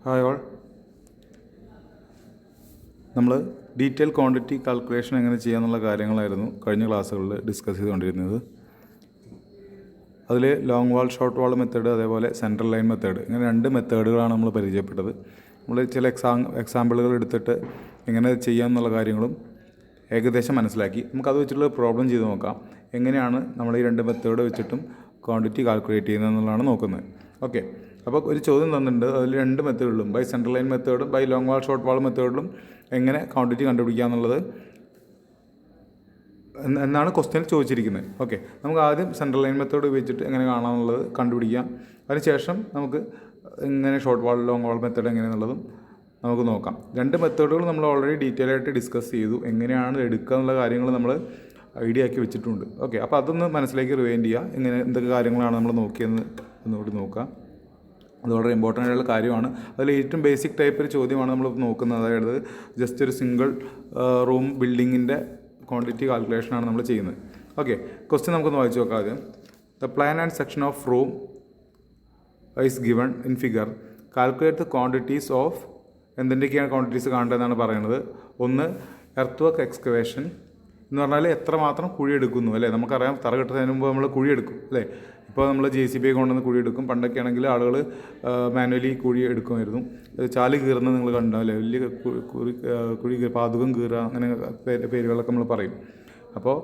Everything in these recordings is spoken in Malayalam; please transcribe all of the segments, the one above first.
Hi all. നമ്മൾ ഡീറ്റെയിൽ ക്വാണ്ടിറ്റി കാൽക്കുലേഷൻ എങ്ങനെ ചെയ്യാമെന്നുള്ള കാര്യങ്ങളായിരുന്നു കഴിഞ്ഞ ക്ലാസ്സുകളിൽ ഡിസ്കസ് ചെയ്തുകൊണ്ടിരുന്നത്. അതിൽ ലോങ് വാൾ, ഷോർട്ട് വാൾ മെത്തേഡ്, അതേപോലെ സെൻട്രൽ ലൈൻ മെത്തേഡ്, ഇങ്ങനെ 2 മെത്തേഡുകളാണ് നമ്മൾ പരിചയപ്പെട്ടത്. നമ്മൾ ചില എക്സാമ്പിളുകൾ എടുത്തിട്ട് എങ്ങനെ ചെയ്യാമെന്നുള്ള കാര്യങ്ങളും ഏകദേശം മനസ്സിലാക്കി. നമുക്കത് വെച്ചിട്ടുള്ള പ്രോബ്ലം ചെയ്ത് നോക്കാം. എങ്ങനെയാണ് നമ്മൾ ഈ 2 മെത്തേഡ് വെച്ചിട്ടും ക്വാണ്ടിറ്റി കാൽക്കുലേറ്റ് ചെയ്യുന്നതെന്നുള്ളതാണ് നോക്കുന്നത്. ഓക്കെ, അപ്പോൾ ഒരു ചോദ്യം തന്നിട്ടുണ്ട്. അതിൽ 2 മെത്തേഡുകളും, ബൈ സെൻട്രൽ ലൈൻ മെത്തേഡും by long wall short wall മെത്തേഡിലും എങ്ങനെ ക്വാണ്ടിറ്റി കണ്ടുപിടിക്കുക എന്നുള്ളത് എന്നാണ് ക്വസ്റ്റ്യൻ ചോദിച്ചിരിക്കുന്നത്. ഓക്കെ, നമുക്ക് ആദ്യം സെൻട്രൽ ലൈൻ മെത്തേഡ് ഉപയോഗിച്ചിട്ട് എങ്ങനെ കാണാമെന്നുള്ളത് കണ്ടുപിടിക്കാം. അതിനുശേഷം നമുക്ക് എങ്ങനെ short wall, long wall method എങ്ങനെയാണെന്നുള്ളതും നമുക്ക് നോക്കാം. 2 മെത്തേഡുകൾ നമ്മൾ ഓൾറെഡി ഡീറ്റെയിൽ ആയിട്ട് ഡിസ്കസ് ചെയ്തു. എങ്ങനെയാണ് എടുക്കുക എന്നുള്ള കാര്യങ്ങൾ നമ്മൾ ഐഡിയ ആക്കി വെച്ചിട്ടുണ്ട്. ഓക്കെ, അപ്പോൾ അതൊന്ന് മനസ്സിലേക്ക് റിവൈൻഡ് ചെയ്യുക. എങ്ങനെ എന്തൊക്കെ കാര്യങ്ങളാണ് നമ്മൾ നോക്കിയെന്ന് ഒന്നുകൂടി നോക്കാം. അത് വളരെ ഇമ്പോർട്ടൻ്റ് ആയിട്ടുള്ള കാര്യമാണ്. അതിൽ ഏറ്റവും ബേസിക് ടൈപ്പ് ഒരു ചോദ്യമാണ് നമ്മൾ നോക്കുന്നത്. അതായത് ജസ്റ്റ് ഒരു സിംഗിൾ റൂം ബിൽഡിങ്ങിൻ്റെ ക്വാണ്ടിറ്റി കാൽക്കുലേഷനാണ് നമ്മൾ ചെയ്യുന്നത്. ഓക്കെ, ക്വസ്റ്റ്യൻ നമുക്കൊന്ന് വായിച്ച് നോക്കാം ആദ്യം. The plan and section of room is given in figure. Calculate the quantities of എന്തിൻ്റെയൊക്കെയാണ് ക്വാണ്ടിറ്റീസ് കാണേണ്ടതെന്നാണ് പറയുന്നത്. ഒന്ന്, എർത്ത് വർക്ക് എക്സ്കവേഷൻ എന്ന് പറഞ്ഞാൽ എത്രമാത്രം കുഴി എടുക്കുന്നു, അല്ലേ? നമുക്കറിയാം, തറ കെട്ടുന്നതിന് മുമ്പ് നമ്മൾ കുഴി എടുക്കും, അല്ലേ? ഇപ്പോൾ നമ്മൾ JCB കൊണ്ടുവന്ന് കുഴി എടുക്കും. പണ്ടൊക്കെ ആണെങ്കിൽ ആളുകൾ മാനുവലി കുഴി എടുക്കുമായിരുന്നു. ചാല് കീറുന്നത് നിങ്ങൾ കണ്ടോ, അല്ലേ? വലിയ കുഴി പാതുകം കീറുക, അങ്ങനെ പേരുകളൊക്കെ നമ്മൾ പറയും. അപ്പോൾ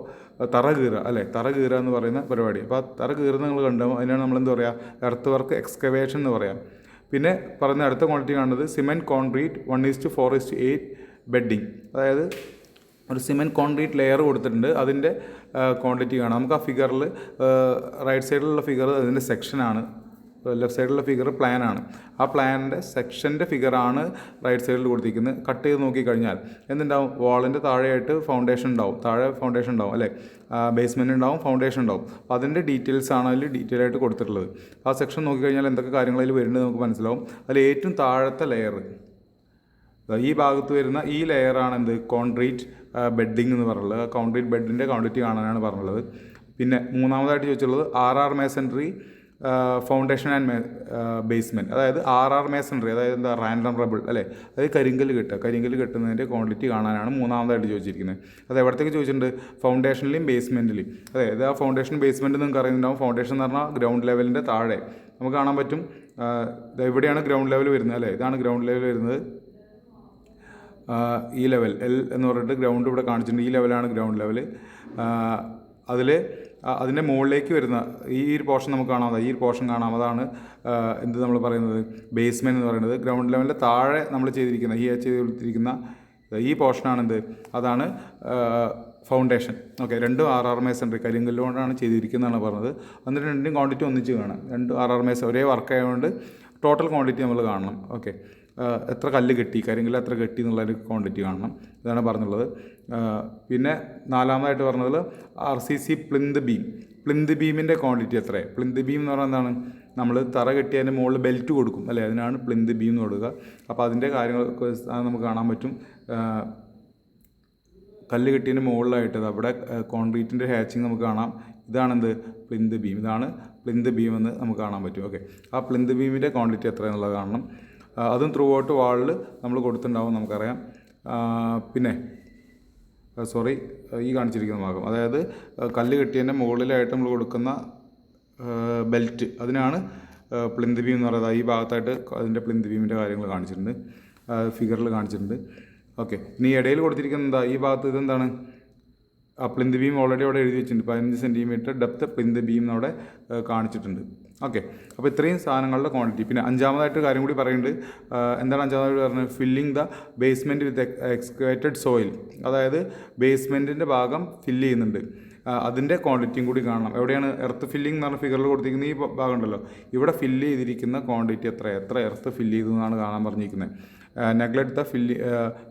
തറ കീറുക, അല്ലേ? തറ കീറുക എന്ന് പറയുന്ന പരിപാടി. അപ്പോൾ ആ തറ കീറുന്നത് നിങ്ങൾ കണ്ടോ, അതിനാണ് നമ്മളെന്ത് പറയുക? എർത്ത് വർക്ക് എക്സ്കവേഷൻ എന്ന് പറയാം. പിന്നെ പറയുന്ന അടുത്ത ക്വാണ്ടിറ്റി കാണുന്നത് സിമെൻറ്റ് കോൺക്രീറ്റ് 1:4:8 ബെഡിങ്. അതായത് ഒരു സിമെൻറ്റ് കോൺക്രീറ്റ് ലെയർ കൊടുത്തിട്ടുണ്ട്, അതിൻ്റെ ക്വാണ്ടിറ്റി കാണാം. നമുക്ക് ആ ഫിഗറിൽ റൈറ്റ് സൈഡിലുള്ള ഫിഗർ അതിൻ്റെ സെക്ഷനാണ്, ലെഫ്റ്റ് സൈഡിലുള്ള ഫിഗർ പ്ലാനാണ്. ആ പ്ലാനിൻ്റെ സെക്ഷൻ്റെ ഫിഗറാണ് റൈറ്റ് സൈഡിൽ കൊടുത്തിരിക്കുന്നത്. കട്ട് ചെയ്ത് നോക്കിക്കഴിഞ്ഞാൽ എന്തുണ്ടാവും? വാളിൻ്റെ താഴെയായിട്ട് ഫൗണ്ടേഷൻ ഉണ്ടാവും, താഴെ ഫൗണ്ടേഷൻ ഉണ്ടാവും, അല്ലേ? ബേസ്മെൻറ്റ് ഉണ്ടാവും, ഫൗണ്ടേഷൻ ഉണ്ടാവും. അപ്പോൾ അതിൻ്റെ ഡീറ്റെയിൽസ് ആണ് അതിൽ ഡീറ്റെയിൽ ആയിട്ട് കൊടുത്തിട്ടുള്ളത്. ആ സെക്ഷൻ നോക്കിക്കഴിഞ്ഞാൽ എന്തൊക്കെ കാര്യങ്ങൾ അതിൽ വരുന്നത് നമുക്ക് മനസ്സിലാവും. അതിൽ ഏറ്റവും താഴത്തെ ലെയർ, ഈ ഭാഗത്ത് വരുന്ന ഈ ലെയറാണ് എന്ത്? കോൺക്രീറ്റ് ബെഡിങ് എന്ന് പറയുന്നത്. കോൺക്രീറ്റ് ബെഡിൻ്റെ ക്വാണ്ടിറ്റി കാണാനാണ് പറഞ്ഞുള്ളത്. പിന്നെ മൂന്നാമതായിട്ട് ചോദിച്ചുള്ളത് RR masonry foundation and basement. അതായത് RR മേസൺറി, അതായത് എന്താ? റാൻഡം റബിൾ, അല്ലേ? അതായത് കരിങ്കല്ല് കെട്ടുന്നതിൻ്റെ ക്വാണ്ടിറ്റി കാണാനാണ് മൂന്നാമതായിട്ട് ചോദിച്ചിരിക്കുന്നത്. അത് എവിടത്തേക്ക് ചോദിച്ചിട്ടുണ്ട്? ഫൗണ്ടേഷനിലും ബേസ്മെൻറ്റിലും. അതായത് ആ ഫൗണ്ടേഷൻ ബേസ്മെൻറ്റ് നിങ്ങൾക്ക് അറിയുന്നുണ്ടാവും. ഫൗണ്ടേഷൻ എന്ന് പറഞ്ഞാൽ ഗ്രൗണ്ട് ലെവലിൻ്റെ താഴെ നമുക്ക് കാണാൻ പറ്റും. എവിടെയാണ് ഗ്രൗണ്ട് ലെവൽ വരുന്നത്, അല്ലേ? ഇതാണ് ഗ്രൗണ്ട് ലെവൽ വരുന്നത്. ഈ ലെവൽ L എന്ന് പറഞ്ഞിട്ട് ഗ്രൗണ്ട് ഇവിടെ കാണിച്ചിട്ടുണ്ട്. ഈ ലെവലാണ് ഗ്രൗണ്ട് ലെവൽ. അതിൽ അതിൻ്റെ മുകളിലേക്ക് വരുന്ന ഈ ഒരു പോർഷൻ നമുക്ക് കാണാം. ഈ ഒരു പോർഷൻ കാണാം. അതാണ് എന്ത് നമ്മൾ പറയുന്നത്? ബേസ്മെൻറ്റ് എന്ന് പറയുന്നത്. ഗ്രൗണ്ട് ലെവലിൻ്റെ താഴെ നമ്മൾ ചെയ്തിരിക്കുന്ന ചെയ്തിരിക്കുന്ന ഈ പോർഷനാണെന്ത്? അതാണ് ഫൗണ്ടേഷൻ. ഓക്കെ, 2 RR മേസൺറി കരിങ്കല്ല് കൊണ്ടാണ് ചെയ്തിരിക്കുന്നതാണ് പറഞ്ഞത്. എന്നിട്ട് 2 ക്വാണ്ടിറ്റി ഒന്നിച്ച് കാണാം. 2 RR മേസൺ ഒരേ വർക്ക് ആയതുകൊണ്ട് ടോട്ടൽ ക്വാണ്ടിറ്റി നമ്മൾ കാണണം. ഓക്കെ, എത്ര കല്ല് കെട്ടി, കരിങ്കല്ല് എത്ര കെട്ടി എന്നുള്ളൊരു ക്വാണ്ടിറ്റി കാണണം. ഇതാണ് പറഞ്ഞുള്ളത്. പിന്നെ നാലാമതായിട്ട് പറഞ്ഞത് RCC പ്ലിന്ത് ബീമിൻ്റെ ക്വാണ്ടിറ്റി എത്ര? പ്ലിന്ത് ബീം എന്ന് പറഞ്ഞാൽ എന്താണ്? നമ്മൾ തറ കെട്ടിയതിൻ്റെ മുകളിൽ ബെൽറ്റ് കൊടുക്കും, അല്ലേ? അതിനാണ് പ്ലിന്ത് ബീം എന്ന് കൊടുക്കുക. അപ്പോൾ അതിൻ്റെ കാര്യങ്ങളൊക്കെ നമുക്ക് കാണാൻ പറ്റും. കല്ല് കെട്ടിയതിൻ്റെ മുകളിലായിട്ട് അവിടെ കോൺക്രീറ്റിൻ്റെ ഹാച്ചിങ് നമുക്ക് കാണാം. ഇതാണെന്ത്? Plinth beam. ഇതാണ് പ്ലിന്ത് ബീം എന്ന് നമുക്ക് കാണാൻ പറ്റും. ഓക്കെ, ആ പ്ലിന്ത് ബീമിൻ്റെ ക്വാണ്ടിറ്റി എത്ര എന്നുള്ളത് കാണണം. അതും ത്രൂ ഔട്ട് വാളിൽ നമ്മൾ കൊടുത്തിട്ടുണ്ടാവും, നമുക്കറിയാം. പിന്നെ ഈ കാണിച്ചിരിക്കുന്ന ഭാഗം, അതായത് കല്ല് കെട്ടിയതിൻ്റെ മുകളിലായിട്ട് നമ്മൾ കൊടുക്കുന്ന ബെൽറ്റ്, അതിനാണ് പ്ലിന്ത് ബീം എന്ന് പറയുന്നത്. ഈ ഭാഗത്തായിട്ട് അതിൻ്റെ പ്ലിന്ത് ബീമിൻ്റെ കാര്യങ്ങൾ കാണിച്ചിട്ടുണ്ട്, ഫിഗറിൽ കാണിച്ചിട്ടുണ്ട്. ഓക്കെ, ഇനി ഇടയിൽ കൊടുത്തിരിക്കുന്നത് എന്താ? ഈ ഭാഗത്ത് ഇതെന്താണ്? പ്ലിന്ത് ബീം ഓൾറെഡി അവിടെ എഴുതി വെച്ചിട്ടുണ്ട്. 15 സെൻറ്റിമീറ്റർ ഡെപ്ത് പ്ലിന്ത് ബീം എന്നവിടെ കാണിച്ചിട്ടുണ്ട്. ഓക്കെ, അപ്പോൾ ഇത്രയും സാധനങ്ങളുടെ ക്വാണ്ടിറ്റി. പിന്നെ അഞ്ചാമതായിട്ട് കാര്യം കൂടി പറയുന്നുണ്ട്. എന്താണ് അഞ്ചാമതായിട്ട് പറഞ്ഞത്? Filling the basement with excavated soil. അതായത് ബേസ്മെൻറ്റിൻ്റെ ഭാഗം ഫില്ല് ചെയ്യുന്നുണ്ട്, അതിൻ്റെ ക്വാണ്ടിറ്റിയും കൂടി കാണണം. എവിടെയാണ്? എർത്ത് ഫില്ലിംഗ് എന്ന് പറഞ്ഞ ഫിഗറിൽ കൊടുത്തിരിക്കുന്ന ഈ ഭാഗം ഉണ്ടല്ലോ, ഇവിടെ ഫില്ല് ചെയ്തിരിക്കുന്ന ക്വാണ്ടിറ്റി എത്ര എർത്ത് ഫില്ല് ചെയ്തു എന്നാണ് കാണാൻ പറഞ്ഞിരിക്കുന്നത്. നെഗ്ലക്ട് ദ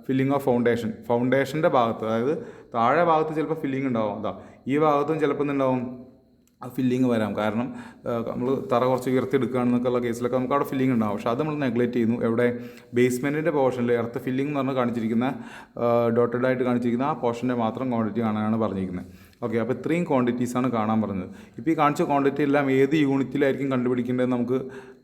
ഫില്ലിംഗ് ഓഫ് ഫൗണ്ടേഷൻ്റെ ഭാഗത്ത്, അതായത് താഴെ ഭാഗത്ത് ചിലപ്പോൾ ഫില്ലിംഗ് ഉണ്ടാവും. ഈ ഭാഗത്തും ചിലപ്പോൾ എന്തുണ്ടാവും? ആ ഫില്ലിങ് വരാം. കാരണം നമ്മൾ തറ കുറച്ച് ഉയർത്തിയെടുക്കുകയാണെന്നൊക്കെയുള്ള കേസിലൊക്കെ നമുക്ക് അവിടെ ഫില്ലിംഗ് ഉണ്ടാവും. പക്ഷേ അത് നമ്മൾ നെഗ്ലക്റ്റ് ചെയ്യുന്നു. എവിടെ? ബേസ്മെൻറ്റിൻ്റെ പോർഷനിൽ എർത്ത് ഫില്ലിംഗ് എന്ന് പറഞ്ഞ് കാണിച്ചിരിക്കുന്ന ഡോട്ടഡ് ആയിട്ട് കാണിച്ചിരിക്കുന്ന ആ പോർഷൻ്റെ മാത്രം ക്വാണ്ടിറ്റി കാണാനാണ് പറഞ്ഞിരിക്കുന്നത്. ഓക്കെ, അപ്പോൾ ഇത്രയും ക്വാണ്ടിറ്റീസാണ് കാണാൻ പറഞ്ഞത്. ഇപ്പോൾ ഈ കാണിച്ച ക്വാണ്ടിറ്റി എല്ലാം ഏത് യൂണിറ്റിലായിരിക്കും കണ്ടുപിടിക്കേണ്ടത് നമുക്ക്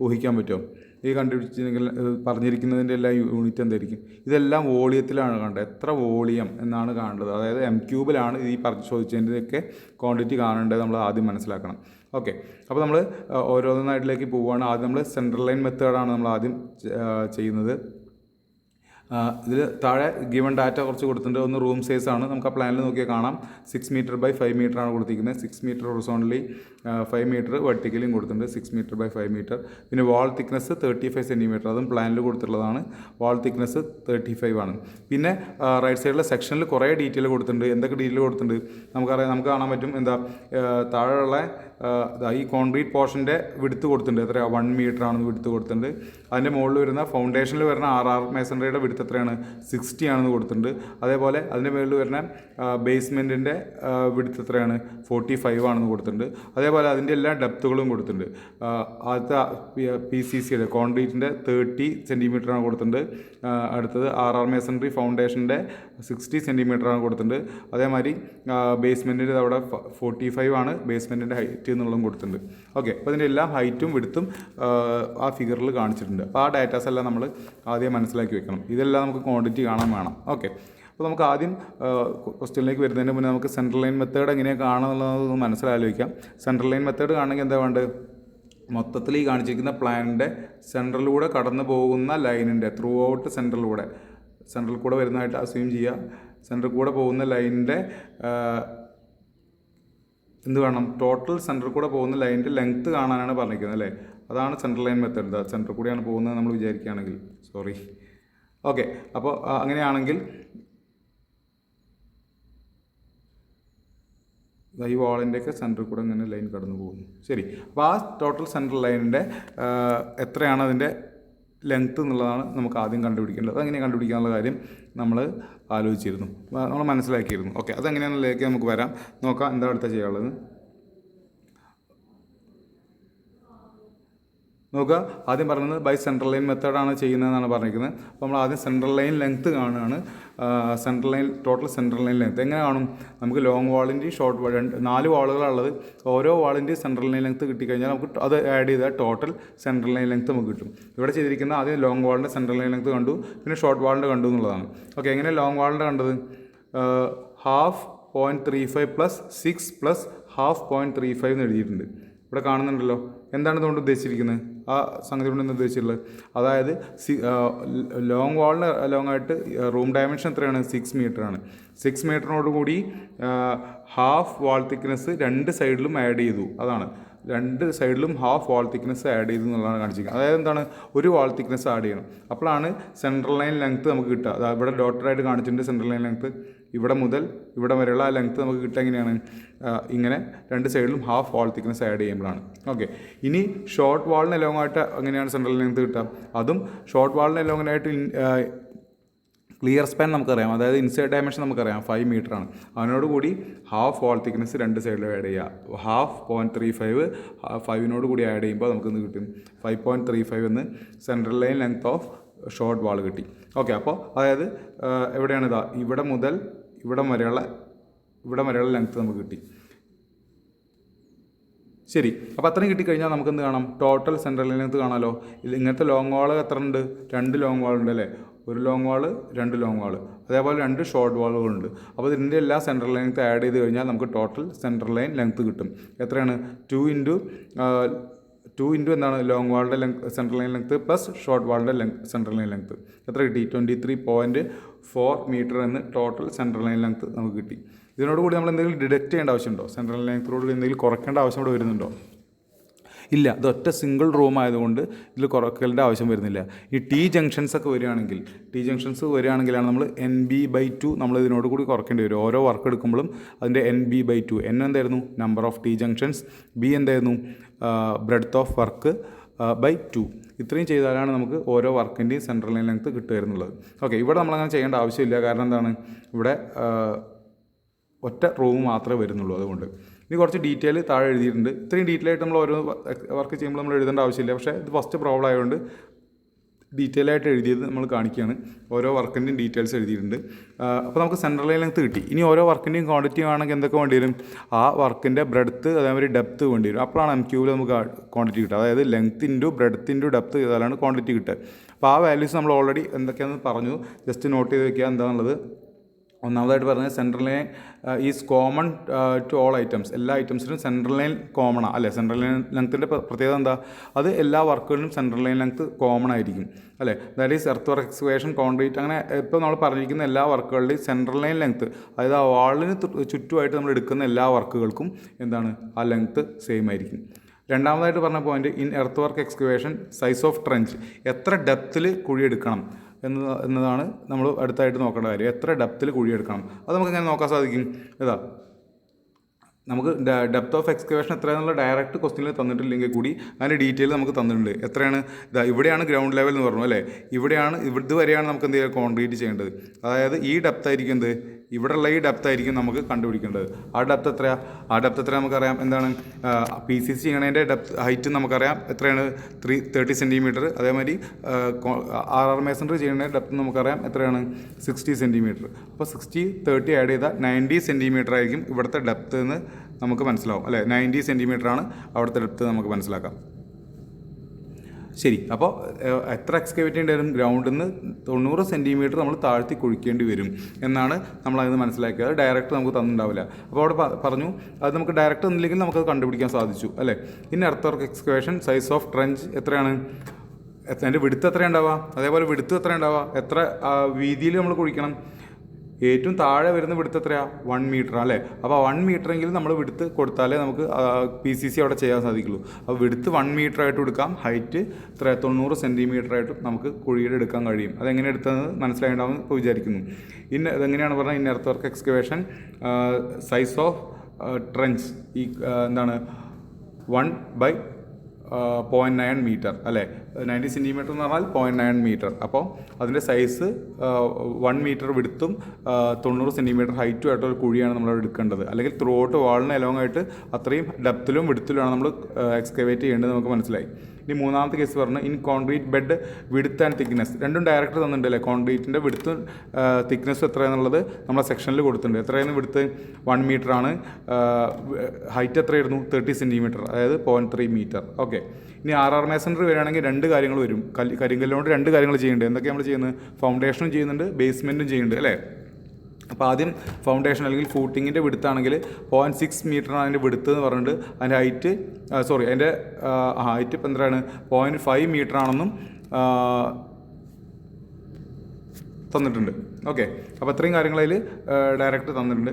ഊഹിക്കാൻ പറ്റുമോ? ഈ കണ്ടുപിടിച്ചെങ്കിൽ പറഞ്ഞിരിക്കുന്നതിൻ്റെ എല്ലാ യൂണിറ്റ് എന്തായിരിക്കും? ഇതെല്ലാം വോളിയത്തിലാണ് കാണേണ്ടത്. എത്ര വോളിയം എന്നാണ് കാണേണ്ടത്. അതായത് എം ക്യൂബിലാണ് ഈ ചോദിച്ചതിൻ്റെയൊക്കെ ക്വാണ്ടിറ്റി കാണേണ്ടത്. നമ്മൾ ആദ്യം മനസ്സിലാക്കണം. ഓക്കെ, അപ്പോൾ നമ്മൾ ഓരോന്നായിട്ടിലേക്ക് പോവുകയാണ്. ആദ്യം നമ്മൾ സെൻട്രൽ ലൈൻ മെത്തേഡാണ് നമ്മൾ ആദ്യം ചെയ്യുന്നത്. ഇതിൽ താഴെ ഗിവൺ ഡാറ്റ കുറച്ച് കൊടുത്തിട്ടുണ്ട്. ഒന്ന് റൂം സൈസാണ്. നമുക്ക് ആ പ്ലാനിൽ നോക്കിയാൽ കാണാം 6 മീറ്റർ ബൈ 5 മീറ്ററാണ് കൊടുത്തിരിക്കുന്നത്. 6 മീറ്റർ ഹൊറിസോണ്ടലി, 5 മീറ്റർ വെർട്ടിക്കലിയും കൊടുത്തിട്ടുണ്ട്. 6 മീറ്റർ ബൈ 5 മീറ്റർ. പിന്നെ വാൾ തിക്നെസ് 35 സെൻറ്റിമീറ്റർ, അതും പ്ലാനിൽ കൊടുത്തിട്ടുള്ളതാണ്. വാൾ തിക്നെസ് 35 ആണ്. പിന്നെ റൈറ്റ് സൈഡിലെ സെക്ഷനിൽ കുറേ ഡീറ്റെയിൽ കൊടുത്തിട്ടുണ്ട്. എന്തൊക്കെ ഡീറ്റെയിൽ കൊടുത്തിട്ടുണ്ട് നമുക്കറിയാം, നമുക്ക് കാണാൻ പറ്റും. എന്താ താഴെയുള്ള ഈ കോൺക്രീറ്റ് പോർഷൻ്റെ വിടുത്ത് കൊടുത്തിട്ടുണ്ട്. എത്ര 1 മീറ്റർ ആണെന്ന് വിടുത്ത് കൊടുത്തിട്ടുണ്ട്. അതിൻ്റെ മുകളിൽ വരുന്ന ഫൗണ്ടേഷനിൽ വരുന്ന RR മേസണറിയുടെ വിടുത്ത് എത്രയാണ് 60 ആണെന്ന് കൊടുത്തിട്ടുണ്ട്. അതേപോലെ അതിൻ്റെ മുകളിൽ വരുന്ന ബേസ്മെൻറ്റിൻ്റെ വിടുത്ത് എത്രയാണ് 45 ആണെന്ന് കൊടുത്തിട്ടുണ്ട്. അതേപോലെ അതിൻ്റെ എല്ലാ ഡെപ്തുകളും കൊടുത്തിട്ടുണ്ട്. ആദ്യത്തെ PCCയുടെ കോൺക്രീറ്റിൻ്റെ 30 സെൻറ്റിമീറ്ററാണ് കൊടുത്തിട്ടുണ്ട്. അടുത്തത് RR മേസണറി ഫൗണ്ടേഷൻ്റെ 60 സെൻറ്റിമീറ്ററാണ് കൊടുത്തിട്ടുണ്ട്. അതേമാതിരി ബേസ്മെൻറ്റിൻ്റെ അവിടെ 45 ആണ് ബേസ്മെൻറ്റിൻ്റെ ഹൈറ്റ് എന്നുള്ളതും കൊടുത്തിട്ടുണ്ട്. ഓക്കെ, അപ്പോൾ ഇതിൻ്റെ എല്ലാ ഹൈറ്റും വിടുത്തും ആ ഫിഗറിൽ കാണിച്ചിട്ടുണ്ട്. അപ്പോൾ ആ ഡാറ്റാസ് എല്ലാം നമ്മൾ ആദ്യം മനസ്സിലാക്കി വെക്കണം. ഇതെല്ലാം നമുക്ക് ക്വാണ്ടിറ്റി കാണാൻ വേണം. ഓക്കെ, അപ്പോൾ നമുക്ക് ആദ്യം ക്വസ്റ്റ്യനിലേക്ക് വരുന്നതിന് മുന്നേ നമുക്ക് സെൻട്രൽ ലൈൻ മെത്തേഡ് എങ്ങനെയാണ് കാണുന്നുള്ളത് മനസ്സിലാലോചിക്കാം. സെൻട്രൽ ലൈൻ മെത്തേഡ് കാണണമെങ്കിൽ എന്താ വേണ്ടത്? മൊത്തത്തിൽ ഈ കാണിച്ചിരിക്കുന്ന പ്ലാനിൻ്റെ സെൻട്രലിലൂടെ കടന്നു പോകുന്ന ലൈനിൻ്റെ ത്രൂ ഔട്ട് സെൻട്രൽ കൂടെ വരുന്നതായിട്ട് അസ്യൂം ചെയ്യുക. സെൻട്രൽ കൂടെ പോകുന്ന ലൈനിൻ്റെ എന്ത് വേണം? ടോട്ടൽ സെൻട്രൽ കൂടെ പോകുന്ന ലൈനിൻ്റെ ലെങ്ത്ത് കാണാനാണ് പറഞ്ഞിരിക്കുന്നത് അല്ലേ? അതാണ് സെൻട്രൽ ലൈൻ മെത്തേഡ്. സെൻട്രൽ കൂടെയാണ് പോകുന്നത് നമ്മൾ വിചാരിക്കുകയാണെങ്കിൽ. സോറി. ഓക്കെ, അപ്പോൾ അങ്ങനെയാണെങ്കിൽ ഈ വാളിൻ്റെയൊക്കെ സെൻറ്ററിൽ കൂടെ ഇങ്ങനെ ലൈൻ കടന്നു പോകുന്നു. ശരി, അപ്പോൾ ആ ടോട്ടൽ സെൻട്രൽ ലൈനിൻ്റെ എത്രയാണ് അതിൻ്റെ ലെങ്ത്ത് എന്നുള്ളതാണ് നമുക്ക് ആദ്യം കണ്ടുപിടിക്കേണ്ടത്. അതെങ്ങനെ കണ്ടുപിടിക്കാനുള്ള കാര്യം നമ്മൾ ആലോചിച്ചിരുന്നു, നമ്മൾ മനസ്സിലാക്കിയിരുന്നു. ഓക്കെ, അതെങ്ങനെയാണെന്നിലേക്ക് നമുക്ക് വരാം. നോക്കാം എന്താ അടുത്ത ചെയ്യാനുള്ളത്. നോക്കുക, ആദ്യം പറഞ്ഞത് ബൈ സെൻട്രൽ ലൈൻ മെത്തേഡാണ് ചെയ്യുന്നതെന്നാണ് പറഞ്ഞിരിക്കുന്നത്. അപ്പോൾ നമ്മൾ ആദ്യം സെൻട്രൽ ലൈൻ ലെങ്ത്ത് കാണുകയാണ്. ടോട്ടൽ സെൻട്രൽ ലൈൻ ലെങ്ത്ത് എങ്ങനെ കാണും? നമുക്ക് ലോങ് വാളിൻ്റെയും ഷോർട്ട് വാൾ 4 വാളുകളുള്ളത്. ഓരോ വാളിൻ്റെയും സെൻട്രൽ ലൈൻ ലെങ്ത്ത് കിട്ടിക്കഴിഞ്ഞാൽ നമുക്ക് അത് ആഡ് ചെയ്താൽ ടോട്ടൽ സെൻട്രൽ ലൈൻ ലെങ്ത്ത് നമുക്ക് കിട്ടും. ഇവിടെ ചെയ്തിരിക്കുന്ന ആദ്യം ലോങ് വാളിൻ്റെ സെൻട്രൽ ലൈൻ ലെങ്ത്ത് കണ്ടു, പിന്നെ ഷോർട്ട് വാളിൻ്റെ കണ്ടു എന്നുള്ളതാണ്. ഓക്കെ, എങ്ങനെ ലോങ് വാളിൻ്റെ കണ്ടത്? 0.35 പ്ലസ് 6 പ്ലസ് 0.35 എന്ന് എഴുതിയിട്ടുണ്ട്. ഇവിടെ കാണുന്നുണ്ടല്ലോ. എന്താണ് ഇതുകൊണ്ട് ഉദ്ദേശിച്ചിരിക്കുന്നത്? ആ സംഗതി കൊണ്ട് എന്താ ഉദ്ദേശിച്ചിട്ടുള്ളത്? അതായത് ലോങ് വാളിന് ലോങ്ങായിട്ട് റൂം ഡയമെൻഷൻ എത്രയാണ്? 6 മീറ്ററാണ്. 6 മീറ്ററിനോട് കൂടി ഹാഫ് വാൾ തിക്നെസ് 2 സൈഡിലും ആഡ് ചെയ്തു. അതാണ് 2 സൈഡിലും ഹാഫ് വാൾ തിക്നെസ് ആഡ് ചെയ്തു എന്നുള്ളതാണ് കാണിച്ചിരിക്കുന്നത്. അതായത് എന്താണ്? ഒരു വാൾ തിക്നെസ് ആഡ് ചെയ്യണം. അപ്പോഴാണ് സെൻട്രൽ ലൈൻ ലെങ്ത്ത് നമുക്ക് കിട്ടുക. അതായത് ഇവിടെ ഡോട്ടറായിട്ട് കാണിച്ചിട്ടുണ്ട് സെൻട്രൽ ലൈൻ ലെങ്ത്ത്. ഇവിടെ മുതൽ ഇവിടെ വരെയുള്ള ആ ലെങ്ത്ത് നമുക്ക് കിട്ടുക എങ്ങനെയാണ്? ഇങ്ങനെ 2 സൈഡിലും ഹാഫ് വാൾ തിക്നെസ് ആഡ് ചെയ്യുമ്പോഴാണ്. ഓക്കെ, ഇനി ഷോർട്ട് വാളിന് ലോങ്ങായിട്ട് എങ്ങനെയാണ് സെൻട്രൽ ലെങ്ത്ത് കിട്ടുക? അതും ഷോർട്ട് വാളിന് ലോങ്ങിനായിട്ട് ക്ലിയർ സ്പാൻ നമുക്കറിയാം. അതായത് ഇൻസൈഡ് ഡയമെൻഷൻ നമുക്കറിയാം 5 മീറ്ററാണ്. അതിനോടുകൂടി ഹാഫ് വാൾ തിക്നെസ് 2 സൈഡിലും ആഡ് ചെയ്യുക. 0.35 5നോട് കൂടി ആഡ് ചെയ്യുമ്പോൾ നമുക്കെന്ത് കിട്ടും? 5.35 എന്ന് central line length of short വാൾ കിട്ടി. ഓക്കെ, അപ്പോൾ അതായത് എവിടെയാണ് ഇതാ ഇവിടെ മുതൽ ഇവിടെ വരെയുള്ള ലെങ്ത്ത് നമുക്ക് കിട്ടി. ശരി, അപ്പോൾ അത്രയും കിട്ടിക്കഴിഞ്ഞാൽ നമുക്ക് എന്ത് കാണാം? ടോട്ടൽ സെൻട്രൽ ലൈൻ ലെങ്ത്ത് കാണാമല്ലോ. ഇങ്ങനത്തെ ലോങ് വാൾ എത്ര ഉണ്ട്? 2 ലോങ് വാൾ ഉണ്ട് അല്ലേ? ഒരു ലോങ് വാൾ, 2 ലോങ് വാൾ, അതേപോലെ 2 ഷോർട്ട് വാളുകളുണ്ട്. അപ്പോൾ ഇതിൻ്റെ എല്ലാ സെൻട്രൽ ലെങ്ത്ത് ആഡ് ചെയ്ത് കഴിഞ്ഞാൽ നമുക്ക് ടോട്ടൽ സെൻട്രൽ ലൈൻ ലെങ്ത്ത് കിട്ടും. എത്രയാണ്? 2 ഇൻറ്റു എന്താണ്? ലോങ് വാളിൻ്റെ central line length plus short വാളിൻ്റെ സെൻട്രൽ ലൈൻ ലെങ്ത്ത് എത്ര കിട്ടി? 23.4 മീറ്റർ എന്ന് ടോട്ടൽ സെൻട്രൽ ലൈൻ ലെങ്ത്ത് നമുക്ക് കിട്ടി. ഇതിനോടുകൂടി നമ്മൾ എന്തെങ്കിലും ഡിഡക്റ്റ് ചെയ്യേണ്ട ആവശ്യമുണ്ടോ? സെൻട്രൽ ലെങ്ത്തിനോട് എന്തെങ്കിലും കുറയ്ക്കേണ്ട ആവശ്യം ഇവിടെ വരുന്നുണ്ടോ? ഇല്ല, ഇത് ഒറ്റ സിംഗിൾ റൂം ആയതുകൊണ്ട് ഇതിൽ കുറയ്ക്കേണ്ട ആവശ്യം വരുന്നില്ല. ഈ ടി ജംഗ്ഷൻസ് ഒക്കെ വരികയാണെങ്കിലാണ് നമ്മൾ NB/2 നമ്മൾ ഇതിനോട് കൂടി കുറയ്ക്കേണ്ടി വരും. ഓരോ വർക്ക് എടുക്കുമ്പോഴും അതിൻ്റെ NB/2. N എന്തായിരുന്നു? Number of T junctions. B എന്തായിരുന്നു? Breadth of work /2. ഇത്രയും ചെയ്താലാണ് നമുക്ക് ഓരോ വർക്കിൻ്റെയും സെൻട്രൽ ലൈൻ ലെങ്ത്ത് കിട്ടുക. ഓക്കെ, ഇവിടെ നമ്മളങ്ങനെ ചെയ്യേണ്ട ആവശ്യമില്ല. കാരണം എന്താണ്? ഇവിടെ ഒറ്റ റൂം മാത്രമേ വരുന്നുള്ളൂ. അതുകൊണ്ട് ഇനി കുറച്ച് ഡീറ്റെയിൽ താഴെ എഴുതിയിട്ടുണ്ട്. ഇത്രയും ഡീറ്റെയിൽ ആയിട്ട് നമ്മൾ ഓരോ വർക്ക് ചെയ്യുമ്പോൾ നമ്മൾ എഴുതേണ്ട ആവശ്യമില്ല. പക്ഷേ ഇത് ഫസ്റ്റ് പ്രോബ്ലം ആയതുകൊണ്ട് ഡീറ്റെയിൽ ആയിട്ട് എഴുതിയത് നമ്മൾ കാണിക്കുകയാണ്. ഓരോ വർക്കിൻ്റെയും ഡീറ്റെയിൽസ് എഴുതിയിട്ടുണ്ട്. അപ്പോൾ നമുക്ക് സെൻട്രൽ ലൈൻ ലെങ്ത് കിട്ടി. ഇനി ഓരോ വർക്കിൻ്റെയും ക്വാണ്ടിറ്റി ആണെങ്കിൽ എന്തൊക്കെ വേണ്ടി വരും? ആ വർക്കിൻ്റെ ബ്രെഡ്ത്ത് അതേമാതിരി ഡെപ്ത്ത് വേണ്ടി വരും. അപ്പോഴാണ് MQൽ നമുക്ക് ക്വാണ്ടിറ്റി കിട്ടുക. അതായത് length into breadth into depth ചെയ്താലാണ് ക്വാണ്ടിറ്റി കിട്ടുക. അപ്പോൾ ആ വാല്യൂസ് നമ്മൾ ഓൾറെഡി എന്തൊക്കെയാണെന്ന് പറഞ്ഞു, ജസ്റ്റ് നോട്ട് ചെയ്ത് വയ്ക്കുക എന്താണെന്നുള്ളത്. ഒന്നാമതായിട്ട് പറഞ്ഞത് central line is common to all items. എല്ലാ ഐറ്റംസിനും സെൻട്രൽ ലൈൻ കോമണാണ് അല്ലേ? സെൻട്രൽ ലൈൻ ലെങ്ത്തിൻ്റെ പ്രത്യേകത എന്താ? അത് എല്ലാ വർക്കുകളിലും സെൻട്രൽ ലൈൻ ലെങ്ത്ത് കോമൺ ആയിരിക്കും അല്ലേ? That is earth work excavation, concrete, അങ്ങനെ ഇപ്പോൾ നമ്മൾ പറഞ്ഞിരിക്കുന്ന എല്ലാ വർക്കുകളുടെയും സെൻട്രൽ ലൈൻ ലെങ്ത്ത്, അതായത് ആ വാളിന് ചുറ്റുമായിട്ട് നമ്മൾ എടുക്കുന്ന എല്ലാ വർക്കുകൾക്കും എന്താണ് ആ ലെങ്ത്ത് സെയിം ആയിരിക്കും. രണ്ടാമതായിട്ട് പറഞ്ഞ point, in earth work excavation size of trench, എത്ര ഡെപ്തിൽ കുഴിയെടുക്കണം എന്നതാണ് നമ്മൾ അടുത്തായിട്ട് നോക്കേണ്ട കാര്യം. എത്ര ഡെപ്തിൽ കുഴിയെടുക്കണം അത് നമുക്ക് എങ്ങനെ നോക്കാൻ സാധിക്കും? ഇതാ നമുക്ക് ഡെപ്ത് ഓഫ് എക്സ്കവേഷൻ എത്രയാണെന്നുള്ള ഡയറക്റ്റ് ക്വസ്റ്റ്യനിൽ തന്നിട്ടില്ലെങ്കിൽ കൂടി അതിൻ്റെ ഡീറ്റെയിൽ നമുക്ക് തന്നിട്ടുണ്ട്. എത്രയാണ്? ഇതാ ഇവിടെയാണ് ഗ്രൗണ്ട് ലെവൽ എന്ന് പറഞ്ഞു അല്ലേ? ഇതുവരെയാണ് നമുക്ക് എന്ത് ചെയ്യുക? കോൺക്രീറ്റ് ചെയ്യേണ്ടത്. അതായത് ഈ ഡെപ്ത് ആയിരിക്കും എന്ത്? ഇവിടെയുള്ള ഈ ഡെപ്ത് ആയിരിക്കും നമുക്ക് കണ്ടുപിടിക്കേണ്ടത്. ആ ഡെപ്ത് എത്രയാണ്? ആ ഡെപ്ത് എത്ര നമുക്കറിയാം. എന്താണ്? PCC ചെയ്യണതിൻ്റെ ഡെപ്ത് ഹൈറ്റ് നമുക്കറിയാം എത്രയാണ്? 30 സെൻറ്റിമീറ്റർ. അതേമാതിരി RR മേസൺറി ചെയ്യണ ഡെപ്ത് നമുക്കറിയാം എത്രയാണ്? 60 സെൻറ്റിമീറ്റർ. അപ്പോൾ 60 30 ആഡ് ചെയ്താൽ 90 സെൻറ്റിമീറ്റർ ആയിരിക്കും ഇവിടുത്തെ ഡെപ്ത് എന്ന് നമുക്ക് മനസ്സിലാവും അല്ലേ? 90 സെൻറ്റിമീറ്ററാണ് അവിടുത്തെ ഡെപ്ത് നമുക്ക് മനസ്സിലാക്കാം. ശരി, അപ്പോൾ എത്ര എക്സ്കവേറ്റ് ചെയ്യേണ്ടി വരും? ഗ്രൗണ്ടിൽ നിന്ന് 90 സെൻറ്റിമീറ്റർ നമ്മൾ താഴ്ത്തി കുഴിക്കേണ്ടി വരും എന്നാണ് നമ്മളത് മനസ്സിലാക്കിയത്. ഡയറക്റ്റ് നമുക്ക് തന്നിട്ടുണ്ടാവില്ല. അപ്പോൾ അവിടെ പറഞ്ഞു അത് നമുക്ക് ഡയറക്റ്റ് തന്നില്ലെങ്കിൽ നമുക്കത് കണ്ടുപിടിക്കാൻ സാധിച്ചു അല്ലേ? In earth work excavation size of trench എത്രയാണ്? അതിൻ്റെ വിടുത്ത് എത്ര ഉണ്ടാവുക? അതേപോലെ വിടുത്ത് എത്ര ഉണ്ടാവുക? എത്ര വീതിയിൽ നമ്മൾ കുഴിക്കണം? ഏറ്റവും താഴെ വരുന്ന വിടുത്ത് എത്രയാണ്? 1 മീറ്റർ അല്ലേ? അപ്പോൾ 1 മീറ്ററെങ്കിലും നമ്മൾ വിടുത്ത് കൊടുത്താലേ നമുക്ക് PCC അവിടെ ചെയ്യാൻ സാധിക്കുള്ളൂ. അപ്പോൾ വിടുത്ത് 1 മീറ്റർ ആയിട്ട് എടുക്കാം, ഹൈറ്റ് 90 സെൻറ്റിമീറ്റർ ആയിട്ടും നമുക്ക് കുഴിയുടെ എടുക്കാൻ കഴിയും. അതെങ്ങനെ എടുത്തത് മനസ്സിലായിട്ടുണ്ടാവുമെന്ന് ഇപ്പോൾ വിചാരിക്കുന്നു. ഇതെങ്ങനെയാണ് പറഞ്ഞാൽ, in earth work excavation size of trench ഈ എന്താണ് 1/0.9 മീറ്റർ അല്ലേ? 90 സെൻറ്റിമീറ്റർ എന്ന് പറഞ്ഞാൽ 0.9 മീറ്റർ. അപ്പോൾ അതിൻ്റെ സൈസ് 1 മീറ്റർ വിടുത്തും 90 സെൻറ്റിമീറ്റർ ഹൈറ്റും ആയിട്ടൊരു കുഴിയാണ് നമ്മൾ എടുക്കേണ്ടത്. അല്ലെങ്കിൽ ത്രൂ ഔട്ട് വാളിന് എലോങ് ആയിട്ട് അത്രയും ഡെപ്തിലും വിടുത്തിലുമാണ് നമ്മൾ എക്സ്കവേറ്റ് ചെയ്യേണ്ടത് നമുക്ക് മനസ്സിലായി. ഇനി മൂന്നാമത്തെ കേസ് പറഞ്ഞാൽ in concrete bed width and thickness. രണ്ടും ഡയറക്റ്റ് തന്നിട്ടുണ്ട് അല്ലേ? കോൺക്രീറ്റിൻ്റെ വിഡ്ത്തും തിക്നെസ്സും എത്രയാണെന്നുള്ളത് നമ്മളെ സെക്ഷനിൽ കൊടുത്തിട്ടുണ്ട്. എത്രയാണ് വിഡ്ത്ത്? 1 മീറ്റർ ആണ്. ഹൈറ്റ് എത്രയായിരുന്നു? 30 സെൻറ്റിമീറ്റർ, അതായത് 0.3 മീറ്റർ. ഓക്കെ. ഇനി RR മേസൺറി വരികയാണെങ്കിൽ 2 കാര്യങ്ങൾ വരും. കരിങ്കല്ലുകൊണ്ട് 2 കാര്യങ്ങൾ ചെയ്യുന്നുണ്ട്. എന്തൊക്കെയാണ് നമ്മൾ ചെയ്യുന്നത്? ഫൗണ്ടേഷനും ചെയ്യുന്നുണ്ട്, ബേസ്മെൻറ്റും ചെയ്യുന്നുണ്ട് അല്ലേ? അപ്പോൾ ആദ്യം ഫൗണ്ടേഷൻ അല്ലെങ്കിൽ ഫൂട്ടിങ്ങിൻ്റെ വിടുത്താണെങ്കിൽ 0.6 മീറ്ററാണ് അതിൻ്റെ വിടുത്ത് എന്ന് പറഞ്ഞിട്ട് അതിൻ്റെ ഹൈറ്റ് അതിൻ്റെ ഹൈറ്റ് ഇപ്പം എന്താണ്? 0.5 മീറ്ററാണെന്നും തന്നിട്ടുണ്ട്. ഓക്കെ. അപ്പോൾ ഇത്രയും കാര്യങ്ങൾ അതിൽ ഡയറക്റ്റ് തന്നിട്ടുണ്ട്.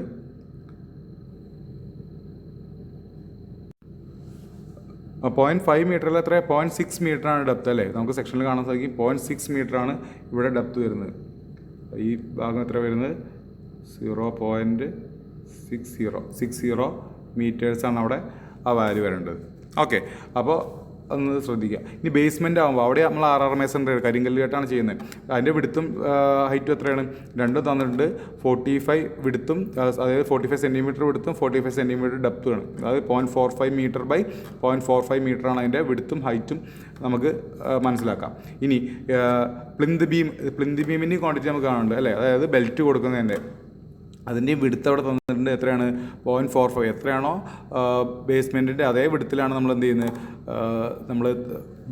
പോയിൻറ്റ് 5 മീറ്ററിൽ എത്ര? 0.6 മീറ്ററാണ് ഡെപ്ത് അല്ലേ? നമുക്ക് സെക്ഷനിൽ കാണാൻ സാധിക്കും 0.6 മീറ്ററാണ് ഇവിടെ ഡെപ്ത് വരുന്നത്. ഈ ഭാഗം എത്ര വരുന്നത്? 0.60 മീറ്റേഴ്സാണ് അവിടെ ആ വാല്യൂ വരേണ്ടത്. ഓക്കെ. അപ്പോൾ ഒന്ന് ശ്രദ്ധിക്കുക. ഇനി ബേസ്മെൻ്റ് ആകുമ്പോൾ അവിടെ നമ്മൾ RR മേസൺറി കരിങ്കല്ല് കേട്ടാണ് ചെയ്യുന്നത്. അതിൻ്റെ വിടുത്തും ഹൈറ്റും എത്രയാണ്? രണ്ടും തന്നിട്ടുണ്ട്. 45 വിടുത്തും അതായത് 45 സെൻറ്റിമീറ്റർ വിടുത്തും 45 സെൻറ്റിമീറ്റർ ഡെപ്തുമാണ്. അതായത് 0.45 മീറ്റർ ബൈ 0.45 മീറ്ററാണ് അതിൻ്റെ വിടുത്തും ഹൈറ്റും നമുക്ക് മനസ്സിലാക്കാം. ഇനി പ്ലിന്ത് ബീമിൻ്റെ ക്വാണ്ടിറ്റി നമുക്ക് കാണുന്നുണ്ട് അല്ലേ? അതായത് ബെൽറ്റ് കൊടുക്കുന്നതിൻ്റെ അതിൻ്റെ വിടുത്ത് അവിടെ തന്നിട്ടുണ്ട്. എത്രയാണ്? 0.45. എത്രയാണോ ബേസ്മെൻറ്റിൻ്റെ അതേ വിടുത്തിലാണ് നമ്മൾ എന്ത് ചെയ്യുന്നത്? നമ്മൾ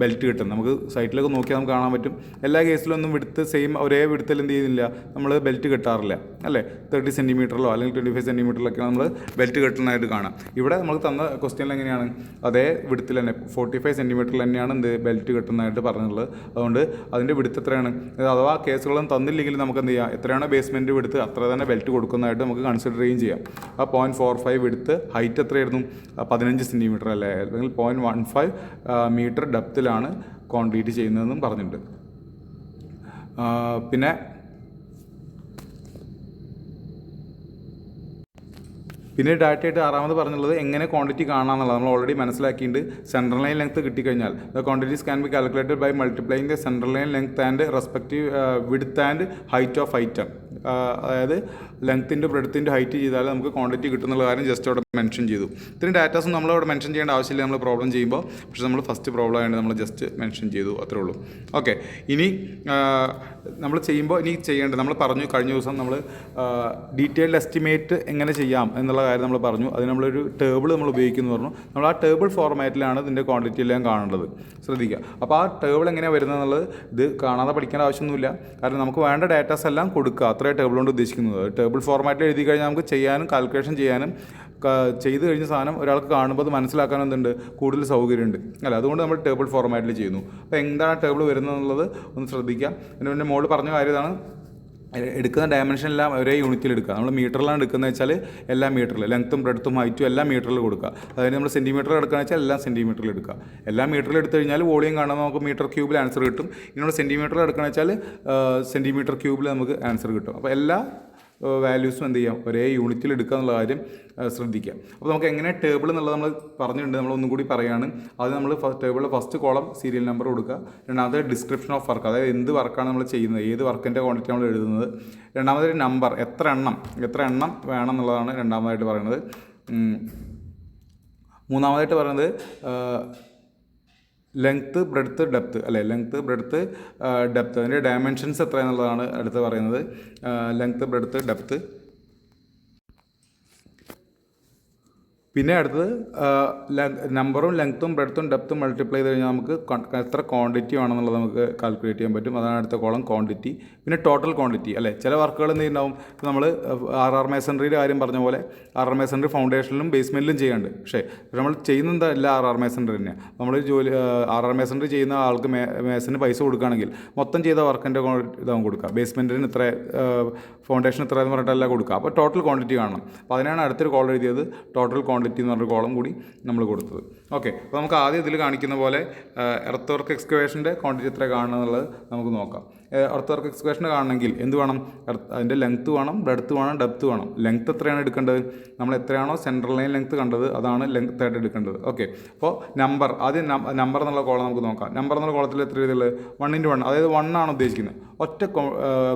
ബെൽറ്റ് കിട്ടുന്നത്. നമുക്ക് സൈറ്റിലൊക്കെ നോക്കിയാൽ നമുക്ക് കാണാൻ പറ്റും. എല്ലാ കേസിലൊന്നും വിടുത്ത് സെയിം ഒരേ വിടുത്തിൽ എന്ത് ചെയ്യുന്നില്ല, നമ്മൾ ബെൽറ്റ് കെട്ടാറില്ല അല്ലേ? 30 സെൻറ്റിമീറ്ററിലോ അല്ലെങ്കിൽ 25 സെൻറ്റിമീറ്ററിലൊക്കെയാണ് നമ്മൾ ബെൽറ്റ് കെട്ടുന്നതായിട്ട് കാണാം. ഇവിടെ നമുക്ക് തന്ന ക്വസ്റ്റ്യനിൽ എങ്ങനെയാണ്? അതേ വിടുത്തിൽ തന്നെ 45 സെൻറ്റിമീറ്ററിൽ തന്നെയാണ് എന്ത് ബെൽറ്റ് കെട്ടുന്നതായിട്ട് പറഞ്ഞിട്ടുള്ളത്. അതുകൊണ്ട് അതിൻ്റെ വിടുത്ത് എത്രയാണ്? അഥവാ കേസുകളൊന്നും തന്നില്ലെങ്കിൽ നമുക്ക് എന്ത് ചെയ്യാം? എത്രയാണോ ബേസ്മെൻറ്റ് വിടുത്ത് അത്ര തന്നെ ബെൽറ്റ് കൊടുക്കുന്നതായിട്ട് നമുക്ക് കൺസിഡർ ചെയ്യുകയും ചെയ്യാം. ആ 0.45 വിടുത്ത് ഹൈറ്റ് എത്രയായിരുന്നു? 15 സെൻറ്റിമീറ്റർ അല്ലേ? അല്ലെങ്കിൽ 0.15 മീറ്റർ ഡെപ്തിലാണ് കോൺക്രീറ്റ് ചെയ്യുന്നതെന്നും പറഞ്ഞിട്ടുണ്ട്. പിന്നെ ഡാറ്റയായിട്ട് ആറാമത് പറഞ്ഞുള്ളത് എങ്ങനെ ക്വാണ്ടിറ്റി കാണാമെന്നുള്ളത് നമ്മൾ ഓൾറെഡി മനസ്സിലാക്കിയിട്ടുണ്ട്. സെൻട്രൽ ലൈൻ ലെങ്ത് കിട്ടിക്കഴിഞ്ഞാൽ the quantities can be calculated by multiplying the central line length and respective width and height of item. അതായത് ലെങ്ത്തിൻ്റെ ബ്രെഡത്തിൻ്റെ ഹൈറ്റ് ചെയ്താൽ നമുക്ക് ക്വാണ്ടിറ്റി കിട്ടുന്നുള്ള കാര്യം ജസ്റ്റ് അവിടെ മെൻഷൻ ചെയ്തു. ഇത്രയും ഡാറ്റാസും നമ്മളവിടെ മെൻഷൻ ചെയ്യേണ്ട ആവശ്യമില്ല നമ്മൾ പ്രോബ്ലം ചെയ്യുമ്പോൾ. പക്ഷേ നമ്മൾ ഫസ്റ്റ് പ്രോബ്ലം ആയതുകൊണ്ട് നമ്മൾ ജസ്റ്റ് മെൻഷൻ ചെയ്തു, അത്രേ ഉള്ളൂ. ഓക്കെ, ഇനി നമ്മൾ ചെയ്യുമ്പോൾ ഇനി ചെയ്യേണ്ടത് നമ്മൾ പറഞ്ഞു കഴിഞ്ഞ ദിവസം നമ്മൾ ഡീറ്റെയിൽഡ് എസ്റ്റിമേറ്റ് എങ്ങനെ ചെയ്യാം എന്നുള്ള കാര്യം നമ്മൾ പറഞ്ഞു. അതിന് നമ്മളൊരു ടേബിൾ നമ്മൾ ഉപയോഗിക്കുന്നു പറഞ്ഞു. നമ്മൾ ആ ടേബിൾ ഫോർമാറ്റിലാണ് ഇതിൻ്റെ ക്വാണ്ടിറ്റി എല്ലാം കാണേണ്ടത്, ശ്രദ്ധിക്കുക. അപ്പോൾ ആ ടേബിൾ എങ്ങനെയാണ് വരുന്നത് എന്നുള്ളത് ഇത് കാണാതെ പഠിക്കേണ്ട ആവശ്യമൊന്നുമില്ല. കാരണം നമുക്ക് വേണ്ട ഡാറ്റാസ് എല്ലാം കൊടുക്കുക, അത്രേ ടേബിൾ കൊണ്ട് ഉദ്ദേശിക്കുന്നത്. ടേബിൾ ഫോർമാറ്റിൽ എഴുതി കഴിഞ്ഞാൽ നമുക്ക് ചെയ്യാനും കാൽക്കുലേഷൻ ചെയ്യാനും ചെയ്ത് കഴിഞ്ഞ സാധനം ഒരാൾക്ക് കാണുമ്പോൾ അത് മനസ്സിലാക്കാൻ എന്തുണ്ട്, കൂടുതൽ സൗകര്യമുണ്ട് അല്ല. അതുകൊണ്ട് നമ്മൾ ടേബിൾ ഫോർമാറ്റിൽ ചെയ്യുന്നു. അപ്പോൾ എന്താണ് ടേബിൾ വരുന്നത് എന്നുള്ളത് ഒന്ന് ശ്രദ്ധിക്കാം. പിന്നെ മോള് പറഞ്ഞ കാര്യം ഇതാണ്, എടുക്കുന്ന ഡയമെൻഷൻ എല്ലാം ഒരേ യൂണിറ്റിൽ എടുക്കുക. നമ്മൾ മീറ്ററിലാണ് എടുക്കുന്നത് വെച്ചാൽ എല്ലാ മീറ്ററിൽ ലെങ്ത്തും ബ്രെഡ്ത്തും ഹൈറ്റും എല്ലാം മീറ്ററിൽ കൊടുക്കുക. അതായത് നമ്മൾ സെൻറ്റിമീറ്റർ എടുക്കുകയെന്ന് വെച്ചാൽ എല്ലാം സെൻറ്റിമീറ്ററിൽ എടുക്കുക. എല്ലാ മീറ്ററിൽ എടുത്തു കഴിഞ്ഞാൽ വോളിയം കാണുമ്പോൾ നമുക്ക് മീറ്റർ ക്യൂബിൽ ആൻസർ കിട്ടും. ഇനി സെൻറ്റിമീറ്ററിൽ എടുക്കുകയെന്ന് വെച്ചാൽ സെൻറ്റിമീറ്റർ ക്യൂബിൽ നമുക്ക് ആൻസർ കിട്ടും. അപ്പോൾ എല്ലാ വാല്യൂസും എന്ത് ചെയ്യാം, ഒരേ യൂണിറ്റിൽ എടുക്കുക എന്നുള്ള കാര്യം ശ്രദ്ധിക്കുക. അപ്പോൾ നമുക്ക് എങ്ങനെ ടേബിൾ എന്നുള്ളത് നമ്മൾ പറഞ്ഞിട്ടുണ്ട്, നമ്മളൊന്നും കൂടി പറയുകയാണ്. അത് നമ്മൾ ടേബിളിൽ ഫസ്റ്റ് കോളം സീരിയൽ നമ്പർ കൊടുക്കുക. രണ്ടാമത് ഡിസ്ക്രിപ്ഷൻ ഓഫ് വർക്ക്, അതായത് എന്ത് വർക്കാണ് നമ്മൾ ചെയ്യുന്നത്, ഏത് വർക്കിൻ്റെ ക്വാണ്ടിറ്റി നമ്മൾ എഴുതുന്നത്. രണ്ടാമതൊരു നമ്പർ, എത്ര എണ്ണം വേണം എന്നുള്ളതാണ് രണ്ടാമതായിട്ട് പറയുന്നത്. മൂന്നാമതായിട്ട് പറയുന്നത് ലെങ്ത്ത് ബ്രെഡ്ത്ത് ഡെപ്ത്ത് അല്ലേ, ലെങ്ത്ത് ബ്രെഡ്ത്ത് ഡെപ്ത്ത്, അതിൻ്റെ ഡയമെൻഷൻസ് എത്ര എന്നുള്ളതാണ് അടുത്ത് പറയുന്നത്. Length breadth depth. പിന്നെ അടുത്തത് നമ്പറും ലെങ്ത്തും ബ്രെഡ്ത്തും ഡെപ്ത്തും മൾട്ടിപ്ലൈ ചെയ്ത് കഴിഞ്ഞാൽ നമുക്ക് എത്ര ക്വാണ്ടിറ്റി വേണമെന്നുള്ളത് നമുക്ക് കാൽക്കുലേറ്റ് ചെയ്യാൻ പറ്റും. അതാണ് അടുത്ത കോളം ക്വാണ്ടിറ്റി. പിന്നെ ടോട്ടൽ ക്വാണ്ടിറ്റി അല്ലേ. ചില വർക്കുകൾ എന്ത് ചെയ്യുന്നുണ്ടാവും, ഇപ്പോൾ നമ്മൾ ആർ മേസൺറിയുടെ കാര്യം പറഞ്ഞ പോലെ ആർ മേസൺറി ഫൗണ്ടേഷനിലും ബേസ്മെൻറ്റിലും ചെയ്യാണ്ട്. പക്ഷേ നമ്മൾ ചെയ്യുന്നത് എല്ലാം ആർ മേസൺറി തന്നെയാണ്. നമ്മൾ ജോലി ആർ മേസൺറി ചെയ്യുന്ന ആൾക്ക് മേസന് പൈസ കൊടുക്കുകയാണെങ്കിൽ മൊത്തം ചെയ്ത വർക്കിൻ്റെ ഇതാവും കൊടുക്കുക. ബേസ്മെൻറ്റിന് ഇത്ര, ഫൗണ്ടേഷൻ ഇത്ര എന്ന് പറഞ്ഞിട്ടല്ല കൊടുക്കുക. അപ്പോൾ ടോട്ടൽ ക്വാണ്ടിറ്റി കാണണം. അപ്പോൾ അതിനാണ് അടുത്തൊരു കോളം എഴുതിയത്, ടോട്ടൽ ക്വാണ്ടിറ്റി എന്ന് പറഞ്ഞൊരു കോളം കൂടി നമ്മൾ കൊടുത്തത്. ഓക്കെ, അപ്പോൾ നമുക്ക് ആദ്യം ഇതിൽ കാണിക്കുന്ന പോലെ എർത്ത് വർക്ക് എക്സ്കവേഷൻ്റെ ക്വാണ്ടിറ്റി എത്ര കാണണം എന്നുള്ളത് നമുക്ക് നോക്കാം. എർത്ത് വർക്ക് എക്സ്കവേഷൻ കാണണമെങ്കിൽ എന്ത് വേണം, അതിൻ്റെ ലെങ്ത്ത് വേണം, ബ്രെഡ്ത്ത് വേണം, ഡെപ്ത്ത് വേണം. ലെങ്ത്ത് എത്രയാണ് എടുക്കേണ്ടത്, നമ്മൾ എത്രയാണോ സെൻട്രൽ ലൈൻ ലെങ്ത്ത് കണ്ടത് അതാണ് ലെങ്ത്ത് ആയിട്ട് എടുക്കേണ്ടത്. ഓക്കെ, അപ്പോൾ നമ്പർ, ആദ്യം നമ്പർ എന്നുള്ള കോളം നമുക്ക് നോക്കാം. നമ്പർ എന്നുള്ള കോളത്തിൽ എത്ര എഴുതുള്ളത്, 1x1, അതായത് 1 ആണ് ഉദ്ദേശിക്കുന്നത്. ഒറ്റ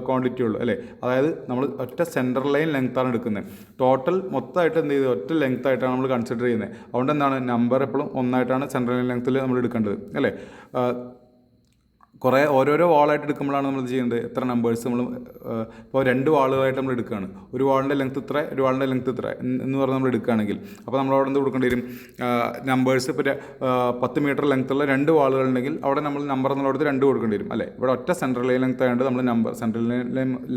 ക്വാണ്ടിറ്റി ഉള്ളൂ അല്ലേ. അതായത് നമ്മൾ ഒറ്റ സെൻട്രൽ ലൈൻ ലെങ്ത്താണ് എടുക്കുന്നത്. ടോട്ടൽ മൊത്തമായിട്ട് എന്ത് ചെയ്ത് ഒറ്റ ലെങ്ത് ആയിട്ടാണ് നമ്മൾ കൺസിഡർ ചെയ്യുന്നത്. അതുകൊണ്ട് എന്താണ് നമ്പർ എപ്പോഴും ഒന്നായിട്ടാണ് സെൻട്രൽ ലൈൻ ലെങ്ത്തിൽ നമ്മൾ എടുക്കേണ്ടത് അല്ലേ. കുറേ ഓരോരോ വാളായിട്ട് എടുക്കുമ്പോഴാണ് നമ്മൾ ചെയ്യേണ്ടത് എത്ര നമ്പേഴ്സ് നമ്മൾ, ഇപ്പോൾ 2 വാളുകളായിട്ട് നമ്മൾ എടുക്കുകയാണ്. ഒരു വാളിൻ്റെ ലെങ്ത്ത് ഇത്ര, ഒരു വാളിൻ്റെ ലെങ്ത്ത് ഇത്ര എന്ന് പറഞ്ഞ് നമ്മൾ എടുക്കുകയാണെങ്കിൽ അപ്പോൾ നമ്മൾ അവിടെ എന്ത് കൊടുക്കേണ്ടി വരും, നമ്പേഴ്സ്. ഇപ്പോൾ 10 മീറ്റർ ലെങ്ത്തുള്ള 2 വാളുകളുണ്ടെങ്കിൽ അവിടെ നമ്മൾ നമ്പർ എന്നുള്ളത് 2 കൊടുക്കേണ്ടി വരും അല്ലേ. ഇവിടെ ഒറ്റ സെൻട്രൽ ലൈൻ ലെങ്ത്ത് ആയതുകൊണ്ട് നമ്മൾ നമ്പർ സെൻട്രൽ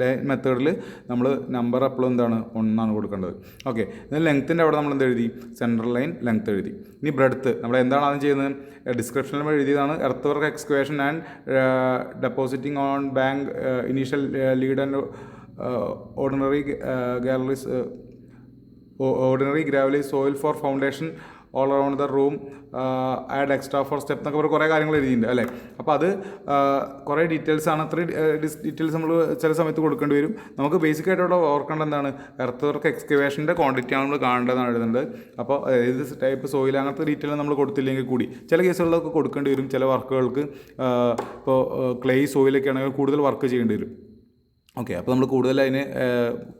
ലൈൻ മെത്തേഡിൽ നമ്മൾ നമ്പർ എപ്പോഴും എന്താണ് 1 ആണ് കൊടുക്കേണ്ടത്. ഓക്കെ, ഇതിന് ലെങ്ത്തിൻ്റെ അവിടെ നമ്മൾ എന്ത് എഴുതി, സെൻട്രൽ ലൈൻ ലെങ്ത്ത് എഴുതി. ഇനി ബ്രെഡ്ത്ത് നമ്മൾ എന്താണ് ആദ്യം ചെയ്യുന്നത്, ഡിസ്ക്രിപ്ഷനിൽ നമ്മൾ എഴുതിയതാണ് earth work excavation and depositing on bank initial lead and ordinary gravelly soil for foundation all around the room, add extra for step എന്നൊക്കെ പറഞ്ഞ് കുറേ കാര്യങ്ങൾ എഴുതിയിട്ടുണ്ട് അല്ലേ. അപ്പോൾ അത് കുറേ ഡീറ്റെയിൽസ് ആണ്. അത്രയും ഡീറ്റെയിൽസ് നമ്മൾ ചില സമയത്ത് കൊടുക്കേണ്ടി വരും. നമുക്ക് ബേസിക്കായിട്ട് ഇവിടെ ഓർക്കേണ്ടത് എന്താണ്, എർത്ത് വർക്ക് എക്സ്കവേഷൻ്റെ ക്വാണ്ടിറ്റിയാണ് നമ്മൾ കാണേണ്ടതാണ് എഴുതേണ്ടത്. അപ്പോൾ ഏത് ടൈപ്പ് സോയിൽ അങ്ങനത്തെ ഡീറ്റെയിൽ നമ്മൾ കൊടുത്തില്ലെങ്കിൽ കൂടി ചില കേസുകളിലൊക്കെ കൊടുക്കേണ്ടി വരും. ചില വർക്കുകൾക്ക് ഇപ്പോൾ ക്ലേ സോയിലൊക്കെ ആണെങ്കിൽ കൂടുതൽ വർക്ക് ചെയ്യേണ്ടി വരും. ഓക്കെ, അപ്പോൾ നമ്മൾ കൂടുതൽ അതിന്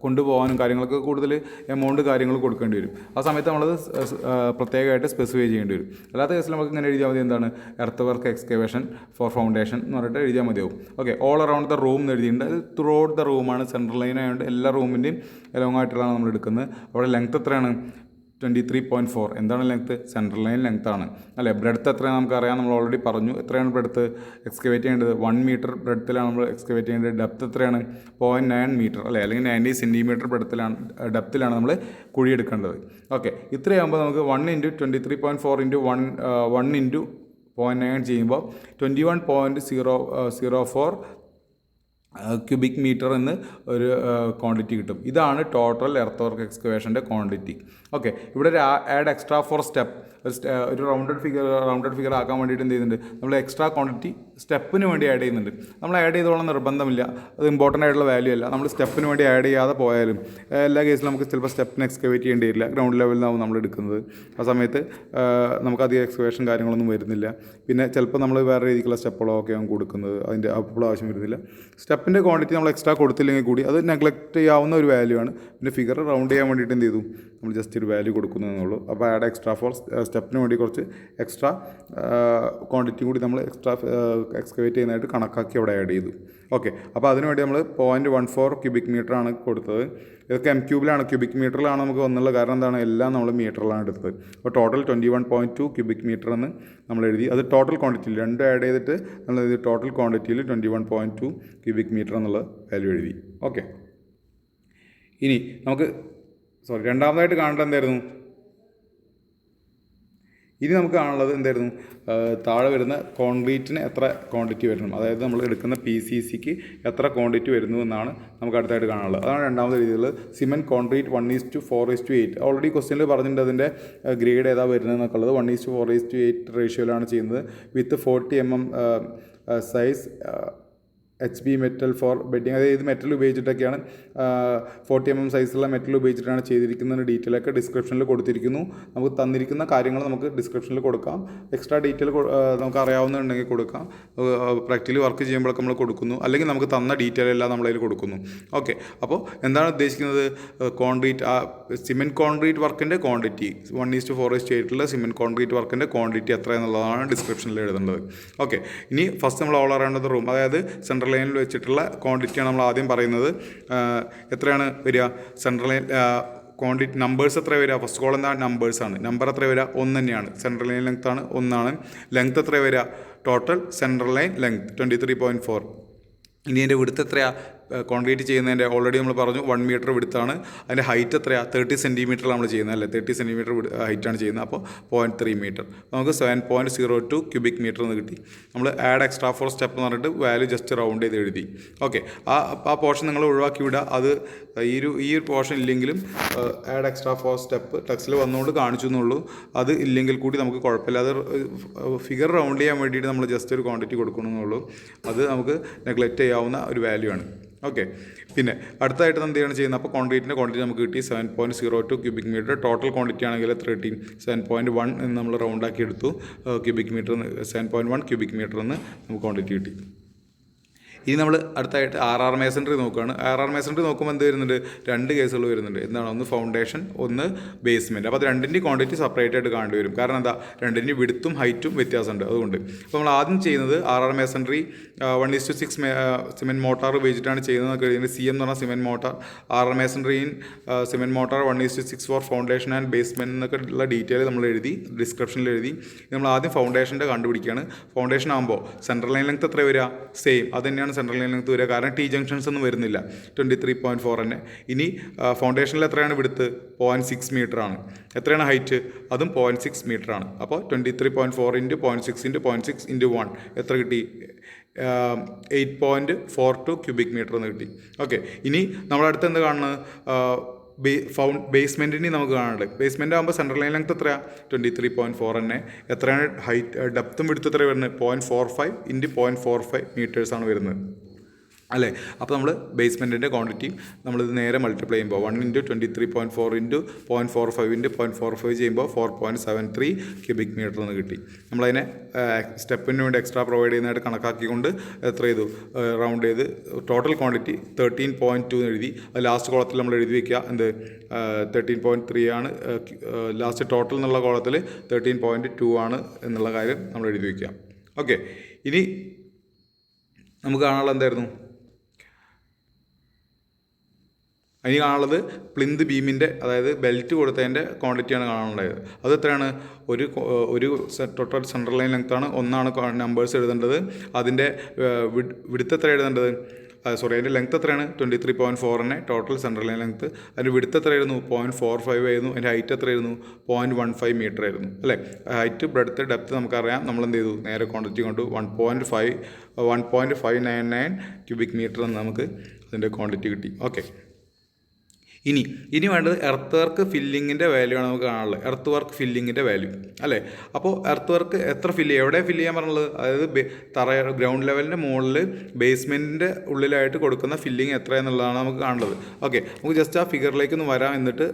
കൊണ്ടുപോകാനും കാര്യങ്ങളൊക്കെ കൂടുതൽ എമൗണ്ട് കാര്യങ്ങൾ കൊടുക്കേണ്ടി വരും. ആ സമയത്ത് നമ്മളത് പ്രത്യേകമായിട്ട് സ്പെസിഫൈ ചെയ്യേണ്ടി വരും. അല്ലാത്ത കേസിൽ നമുക്ക് ഇങ്ങനെ എഴുതിയാൽ മതി, എന്താണ് earth work excavation four foundation എന്ന് പറഞ്ഞിട്ട് എഴുതിയാൽ മതിയാവും. Okay, all around the room എന്ന് എഴുതിയിട്ടുണ്ട്. അത് ത്രൂ ഔട്ട് ദ റൂമാണ്, സെൻട്രൽ ലൈൻ ആയതുകൊണ്ട് എല്ലാ റൂമിൻ്റെയും എലോങ് ആയിട്ടുള്ളതാണ് നമ്മൾ എടുക്കുന്നത്. അവിടെ ലെങ്ത്ത് എത്രയാണ്, 23.4. എന്താണ് ലെങ്ത്ത്, സെൻട്രൽ ലൈൻ ലെങ്ത്താണ് അല്ലേ. ബ്രെഡ്ത്ത് എത്രയാണ് നമുക്കറിയാം, നമ്മൾ ഓൾറെഡി പറഞ്ഞു. എത്രയാണ് ബ്രെഡ്ത്ത് എക്സ്കവേറ്റ് ചെയ്യേണ്ടത്, 1 മീറ്റർ ബ്രെഡ്ത്തിലാണ് നമ്മൾ എക്സ്കവേറ്റ് ചെയ്യേണ്ടത്. ഡെപ്ത്ത് എത്രയാണ്, 0.9 മീറ്റർ അല്ലേ, അല്ലെങ്കിൽ 90 സെൻറ്റിമീറ്റർ ഡെപ്ത്തിലാണ് നമ്മൾ കുഴിയെടുക്കേണ്ടത്. ഓക്കെ, ഇത്രയാകുമ്പോൾ നമുക്ക് 1 × 23.4 × 1 × 0.9 ചെയ്യുമ്പോൾ 21.004 ക്യൂബിക് മീറ്റർ എന്ന് ഒരു ക്വാണ്ടിറ്റി കിട്ടും. ഇതാണ് ടോട്ടൽ എർത്ത് വർക്ക് എക്സ്കവേഷൻ്റെ ക്വാണ്ടിറ്റി. ഓക്കെ, ഇവിടെ ഒരു ആഡ് എക്സ്ട്രാ ഫോർ സ്റ്റെപ്പ്, ഒരു റൗണ്ടഡ് ഫിഗർ ആക്കാൻ വേണ്ടിയിട്ട് എന്ത് ചെയ്യുന്നുണ്ട്, നമ്മൾ എക്സ്ട്രാ ക്വാണ്ടിറ്റി സ്റ്റെപ്പിന് വേണ്ടി ആഡ് ചെയ്യുന്നുണ്ട്. നമ്മൾ ആഡ് ചെയ്തോളം നിർബന്ധമില്ല, അത് ഇമ്പോർട്ടൻ്റ് ആയിട്ടുള്ള വാല്യൂ അല്ല. നമ്മൾ സ്റ്റെപ്പിന് വേണ്ടി ആഡ് ചെയ്യാതെ പോയാലും എല്ലാ കേസിലും നമുക്ക് ചിലപ്പോൾ സ്റ്റെപ്പിന് എക്സ്കവേറ്റ് ചെയ്യേണ്ടി വരില്ല. ഗ്രൗണ്ട് ലെവലിൽ നിന്നാവും നമ്മൾ എടുക്കുന്നത്. ആ സമയത്ത് നമുക്കധികം എക്സ്കവേഷൻ കാര്യങ്ങളൊന്നും വരുന്നില്ല. പിന്നെ ചിലപ്പോൾ നമ്മൾ വേറെ രീതിക്കുള്ള സ്റ്റെപ്പുകളൊക്കെ ആവും കൊടുക്കുന്നത്, അതിൻ്റെ അപ്പോഴും ആവശ്യം വരുന്നില്ല. സ്റ്റെപ്പ് സ്റ്റെപ്പിൻ്റെ ക്വാണ്ടിറ്റി നമ്മൾ എക്സ്ട്രാ കൊടുത്തില്ലെങ്കിൽ കൂടി അത് നെഗ്ലക്റ്റ് ചെയ്യാവുന്ന ഒരു വാല്യൂ ആണ്. പിന്നെ ഫിഗർ റൗണ്ട് ചെയ്യാൻ വേണ്ടിയിട്ട് എന്ത് ചെയ്തു, നമ്മൾ ജസ്റ്റ് ഒരു വാല്യൂ കൊടുക്കുന്നതെന്നുള്ളൂ. അപ്പോൾ ആഡ് എക്സ്ട്രാ ഫോർ സ്റ്റെപ്പിന് വേണ്ടി കുറച്ച് എക്സ്ട്രാ ക്വാണ്ടിറ്റി കൂടി നമ്മൾ എക്സ്ട്രാ എക്സ്കവേറ്റ് ചെയ്യുന്നതായിട്ട് കണക്കാക്കി അവിടെ ആഡ് ചെയ്തു. ഓക്കെ, അപ്പോൾ അതിനുവേണ്ടി നമ്മൾ 0.14 ക്യൂബിക് മീറ്റർ ആണ് കൊടുത്തത്. ഇതൊക്കെ എം ക്യൂബിലാണ്, ക്യൂബിക് മീറ്ററിലാണ് നമുക്ക് വന്നുള്ള കാരണം എന്താണ്, എല്ലാം നമ്മൾ മീറ്ററിലാണ് എടുത്തത്. അപ്പോൾ ടോട്ടൽ 21.2 ക്യൂബിക് മീറ്റർ എന്ന് നമ്മൾ എഴുതി. അത് ടോട്ടൽ ക്വാണ്ടിറ്റിയിൽ രണ്ടും ആഡ് ചെയ്തിട്ട് നമ്മൾ എഴുതി ടോട്ടൽ ക്വാണ്ടിറ്റിയിൽ 21.2 ക്യൂബിക് മീറ്റർ എന്നുള്ള വാല്യൂ എഴുതി. ഓക്കെ, ഇനി നമുക്ക് രണ്ടാമതായിട്ട് കാണേണ്ടത് എന്തായിരുന്നു, ഇനി നമുക്ക് കാണുന്നത് എന്തായിരുന്നു, താഴെ വരുന്ന കോൺക്രീറ്റിന് എത്ര ക്വാണ്ടിറ്റി വരണം, അതായത് നമ്മൾ എടുക്കുന്ന PCCക്ക് എത്ര ക്വാണ്ടിറ്റി വരുന്നു എന്നാണ് നമുക്ക് അടുത്തായിട്ട് കാണാനുള്ളത്. അതാണ് രണ്ടാമത്തെ രീതിയിൽ സിമെൻറ്റ് കോൺക്രീറ്റ് 1:4:8. ഓൾറെഡി ക്വസ്റ്റ്യനിൽ പറഞ്ഞിട്ടുണ്ട് അതിൻ്റെ ഗ്രേഡ് ഏതാ വരുന്നതെന്നൊക്കെ ഉള്ളത്. 1:4:8 റേഷ്യോയിലാണ് ചെയ്യുന്നത്. With 40 mm size HB metal for bedding. അതായത് മെറ്റൽ ഉപയോഗിച്ചിട്ടൊക്കെയാണ് 40 mm സൈസുള്ള മെറ്റൽ ഉപയോഗിച്ചിട്ടാണ് ചെയ്തിരിക്കുന്നത്. ഡീറ്റെയിൽ ഒക്കെ ഡിസ്ക്രിപ്ഷനിൽ കൊടുത്തിരിക്കുന്നു. നമുക്ക് തന്നിരിക്കുന്ന കാര്യങ്ങൾ നമുക്ക് ഡിസ്ക്രിപ്ഷനിൽ കൊടുക്കാം. എക്സ്ട്രാ ഡീറ്റെയിൽ നമുക്ക് അറിയാവുന്നുണ്ടെങ്കിൽ കൊടുക്കാം. പ്രാക്ടിക്കലി വർക്ക് ചെയ്യുമ്പോഴൊക്കെ നമ്മൾ കൊടുക്കുന്നു, അല്ലെങ്കിൽ നമുക്ക് തന്ന ഡീറ്റെയിൽ എല്ലാം നമ്മളതിൽ കൊടുക്കുന്നു. ഓക്കെ, അപ്പോൾ എന്താണ് ഉദ്ദേശിക്കുന്നത്, കോൺക്രീറ്റ് സിമെൻറ്റ് കോൺക്രീറ്റ് വർക്കിൻ്റെ ക്വാണ്ടിറ്റി 1:4:8 സിമെൻറ്റ് കോൺക്രീറ്റ് വർക്കിൻ്റെ ക്വാണ്ടിറ്റി എത്ര എന്നുള്ളതാണ് ഡിസ്ക്രിപ്ഷനിൽ എഴുതേണ്ടത്. ഓക്കെ, ഇനി ഫസ്റ്റ് നമ്മൾ ഓൾ അറൗണ്ട് ദ റൂം, അതായത് സെൻട്രൽ ലൈനിൽ വെച്ചിട്ടുള്ള ക്വാണ്ടിറ്റിയാണ് നമ്മൾ ആദ്യം പറയുന്നത്. എത്രയാണ് വരിക, സെൻട്രൽ ലൈൻ ക്വാണ്ടിറ്റി നമ്പേഴ്സ് എത്ര വരിക, ഫസ്റ്റ് കോളം എന്താ, നമ്പേഴ്സാണ്. നമ്പർ എത്ര വരിക, 1 തന്നെയാണ്. സെൻട്രൽ ലൈൻ ലെങ്ത് ആണ് 1. ലെങ്ത് എത്ര വരിക, ടോട്ടൽ സെൻട്രൽ ലൈൻ ലെങ്ത് 23.4. ഇനി അതിൻ്റെ വിടുത്ത് എത്രയാണ്, കോൺക്രീറ്റ് ചെയ്യുന്നതിൻ്റെ ഓൾറെഡി നമ്മൾ പറഞ്ഞു 1 മീറ്റർ വിടുത്താണ്. അതിൻ്റെ ഹൈറ്റ് എത്രയാണ്, 30 സെൻറ്റിമീറ്റർ നമ്മൾ ചെയ്യുന്നത് അല്ലേ, 30 സെൻറ്റിമീറ്റർ ഹൈറ്റാണ് ചെയ്യുന്നത്. അപ്പോൾ 0.3 മീറ്റർ, നമുക്ക് 7.02 ക്യൂബിക് മീറ്റർ എന്ന് കിട്ടി. നമ്മൾ ആഡ് എക്സ്ട്രാ ഫോർ സ്റ്റെപ്പ് എന്ന് പറഞ്ഞിട്ട് വാല്യൂ ജസ്റ്റ് റൗണ്ട് ചെയ്ത് എഴുതി. ഓക്കെ, ആ പോർഷൻ നിങ്ങൾ ഒഴിവാക്കി വിടുക. അത് ഈ ഒരു പോർഷൻ ഇല്ലെങ്കിലും ആഡ് എക്സ്ട്രാ ഫോർ സ്റ്റെപ്പ് ടെക്സ്റ്റിൽ വന്നുകൊണ്ട് കാണിച്ചു എന്നുള്ളൂ. അത് ഇല്ലെങ്കിൽ കൂടി നമുക്ക് കുഴപ്പമില്ല. അത് ഫിഗർ റൗണ്ട് ചെയ്യാൻ വേണ്ടിയിട്ട് നമ്മൾ ജസ്റ്റ് ഒരു ക്വാണ്ടിറ്റി കൊടുക്കണമെന്നുള്ളൂ. അത് നമുക്ക് നെഗ്ലക്റ്റ് ചെയ്യാവുന്ന ഒരു വാല്യൂ ആണ്. ഓക്കെ, പിന്നെ അടുത്തായിട്ട് എന്ത് ചെയ്യാണ് ചെയ്യുന്നത്, അപ്പോൾ കോൺക്രീറ്റിൻ്റെ ക്വാണ്ടിറ്റി നമുക്ക് കിട്ടി 7.02 ക്യൂബിക് മീറ്റർ. ടോട്ടൽ ക്വാണ്ടിറ്റി ആണെങ്കിൽ 7.1 എന്ന് നമ്മൾ റൗണ്ടാക്കി എടുത്തു. ക്യൂബിക് മീറ്റർ 7.1 ക്യൂബിക് മീറ്റർ എന്ന് നമുക്ക് ക്വാണ്ടിറ്റി കിട്ടി. ഇനി നമ്മൾ അടുത്തായിട്ട് RR മേസൺട്രി നോക്കുകയാണ്. RR മേസൺട്രി നോക്കുമ്പോൾ എന്ത് വരുന്നുണ്ട്, 2 കേസുകൾ വരുന്നുണ്ട്. എന്താണ്, ഒന്ന് ഫൗണ്ടേഷൻ, ഒന്ന് ബേസ്മെൻറ്റ്. അപ്പോൾ അത് രണ്ടിൻ്റെ ക്വാണ്ടിറ്റി സെപ്പറേറ്റ് ആയിട്ട് കാണേണ്ടി വരും. കാരണം എന്താ, രണ്ടിൻ്റെ വിഡ്ത്തും ഹൈറ്റും വ്യത്യാസമുണ്ട്. അതുകൊണ്ട് അപ്പോൾ നമ്മൾ ആദ്യം ചെയ്യുന്നത് RR മേസൺട്രി 1:6 സിമെൻറ്റ് മോട്ടാർ ഉപയോഗിച്ചിട്ടാണ് ചെയ്യുന്നത്. CM എന്ന് പറഞ്ഞാൽ cement motor. RR masonry cement motor 1:6 four foundation and basement എന്നൊക്കെ ഉള്ള ഡീറ്റെയിൽ നമ്മൾ എഴുതി, ഡിസ്ക്രിപ്ഷനിൽ എഴുതി. നമ്മൾ ആദ്യം ഫൗണ്ടേഷൻ്റെ കണ്ടുപിടിക്കുകയാണ്. ഫൗണ്ടേഷൻ ആകുമ്പോൾ സെൻട്രൽ ലൈൻ ലെങ്ത് എത്ര വരിക, സെയിം അത് തന്നെയാണ് സെൻട്രൽ ലൈൻ ലെങ്ത് വരിക. കാരണം T ജംഗ്ഷൻസ് ഒന്നും വരുന്നില്ല, 23.4 തന്നെ. ഇനി ഫൗണ്ടേഷനിൽ എത്രയാണ് വിടുത്ത്, 0.6 മീറ്റർ ആണ്. എത്രയാണ് ഹൈറ്റ്, അതും 0.6 മീറ്റർ ആണ്. അപ്പോൾ 23.4 × 0.6 × 0.6 × 1 എത്ര കിട്ടി, 8.42 ക്യൂബിക് മീറ്റർ എന്ന് കിട്ടി. ഓക്കെ, ഇനി നമ്മളടുത്ത് എന്ത് കാണുന്നത്, ബേസ്മെൻറ്റിന് നമുക്ക് കാണാനുണ്ട്. ബേസ്മെൻറ്റ് ആകുമ്പോൾ സെൻട്രൽ ലൈൻ ലെങ്ത് എത്രയാണ്, 23.4 തന്നെ. എത്രയാണ് ഹൈറ്റ്, ഡെപ്തും വിടുത്ത് എത്ര വരുന്നത്, 0.45 × 0.45 മീറ്റേഴ്സാണ് വരുന്നത് അല്ലേ. അപ്പോൾ നമ്മൾ ബേസ്മെൻറ്റിൻ്റെ ക്വാണ്ടിറ്റിയും നമ്മളിത് നേരെ മൾട്ടിപ്ലൈ ചെയ്യുമ്പോൾ 1 × 23.4 × 0.45 × 0.45 ചെയ്യുമ്പോൾ 4.73 ക്യൂബിക് മീറ്റർ എന്ന് കിട്ടി. നമ്മളതിനെ സ്റ്റെപ്പിന് വേണ്ടി എക്സ്ട്രാ പ്രൊവൈഡ് ചെയ്യുന്നതായിട്ട് കണക്കാക്കിക്കൊണ്ട് എത്ര ചെയ്തു, റൗണ്ട് ചെയ്ത് ടോട്ടൽ ക്വാണ്ടിറ്റി 13.2 എന്ന് എഴുതി. അത് ലാസ്റ്റ് കോളത്തിൽ നമ്മൾ എഴുതി വയ്ക്കുക, എന്ത് 13.3 ആണ് ലാസ്റ്റ് ടോട്ടൽ എന്നുള്ള കോളത്തിൽ 13.2 ആണ് എന്നുള്ള കാര്യം നമ്മൾ എഴുതി വയ്ക്കുക. ഓക്കെ, ഇനി നമുക്ക് കാണാനുള്ള എന്തായിരുന്നു, അതിന് കാണുള്ളത് പ്ലിന്ത് ബീമിൻ്റെ, അതായത് ബെൽറ്റ് കൊടുത്തതിൻ്റെ ക്വാണ്ടിറ്റിയാണ് കാണാനുണ്ടായത്. അത് എത്രയാണ്, ഒരു ടോട്ടൽ സെൻട്രൽ ലൈൻ ലെങ്ത്താണ്, 1 നമ്പേഴ്സ് എഴുതേണ്ടത്. അതിൻ്റെ വിഡ്ത്ത് എത്ര എഴുതേണ്ടത്, അതിൻ്റെ ലെങ്ത്ത് എത്രയാണ്, 23.4 തന്നെ ടോട്ടൽ സെൻട്രൽ ലൈൻ ലെങ്ത്ത്. അതിൻ്റെ വിഡ്ത്ത് എത്രയായിരുന്നു, 0.45 ആയിരുന്നു. അതിൻ്റെ ഹൈറ്റ് എത്രയായിരുന്നു, 0.15 മീറ്റർ ആയിരുന്നു അല്ലേ. ഹൈറ്റ്, ബ്രെഡ്ത്ത്, ഡെപ്ത്ത് നമുക്കറിയാം. നമ്മൾ എന്ത് ചെയ്തു, നേരെ ക്വാണ്ടിറ്റി കൊണ്ട് 1.599 ക്യൂബിക് മീറ്റർ എന്ന് നമുക്ക് അതിൻ്റെ ക്വാണ്ടിറ്റി കിട്ടി. ഓക്കെ, ഇനി വേണ്ടത് എർത്ത് വർക്ക് ഫില്ലിങ്ങിൻ്റെ വാല്യൂ ആണ് നമുക്ക് കാണാനുള്ളത്. എർത്ത് വർക്ക് ഫില്ലിങ്ങിൻ്റെ വാല്യൂ അല്ലേ. അപ്പോൾ എർത്ത് വർക്ക് എത്ര എവിടെ ഫില്ല് ചെയ്യാൻ പറഞ്ഞുള്ളത്, അതായത് ഗ്രൗണ്ട് ലെവലിൻ്റെ മുകളിൽ ബേസ്മെൻറ്റിൻ്റെ ഉള്ളിലായിട്ട് കൊടുക്കുന്ന ഫില്ലിങ് എത്ര എന്നുള്ളതാണ് നമുക്ക് കാണുന്നത്. ഓക്കെ, നമുക്ക് ജസ്റ്റ് ആ ഫിഗറിലേക്ക് ഒന്ന് വരാം. എന്നിട്ട്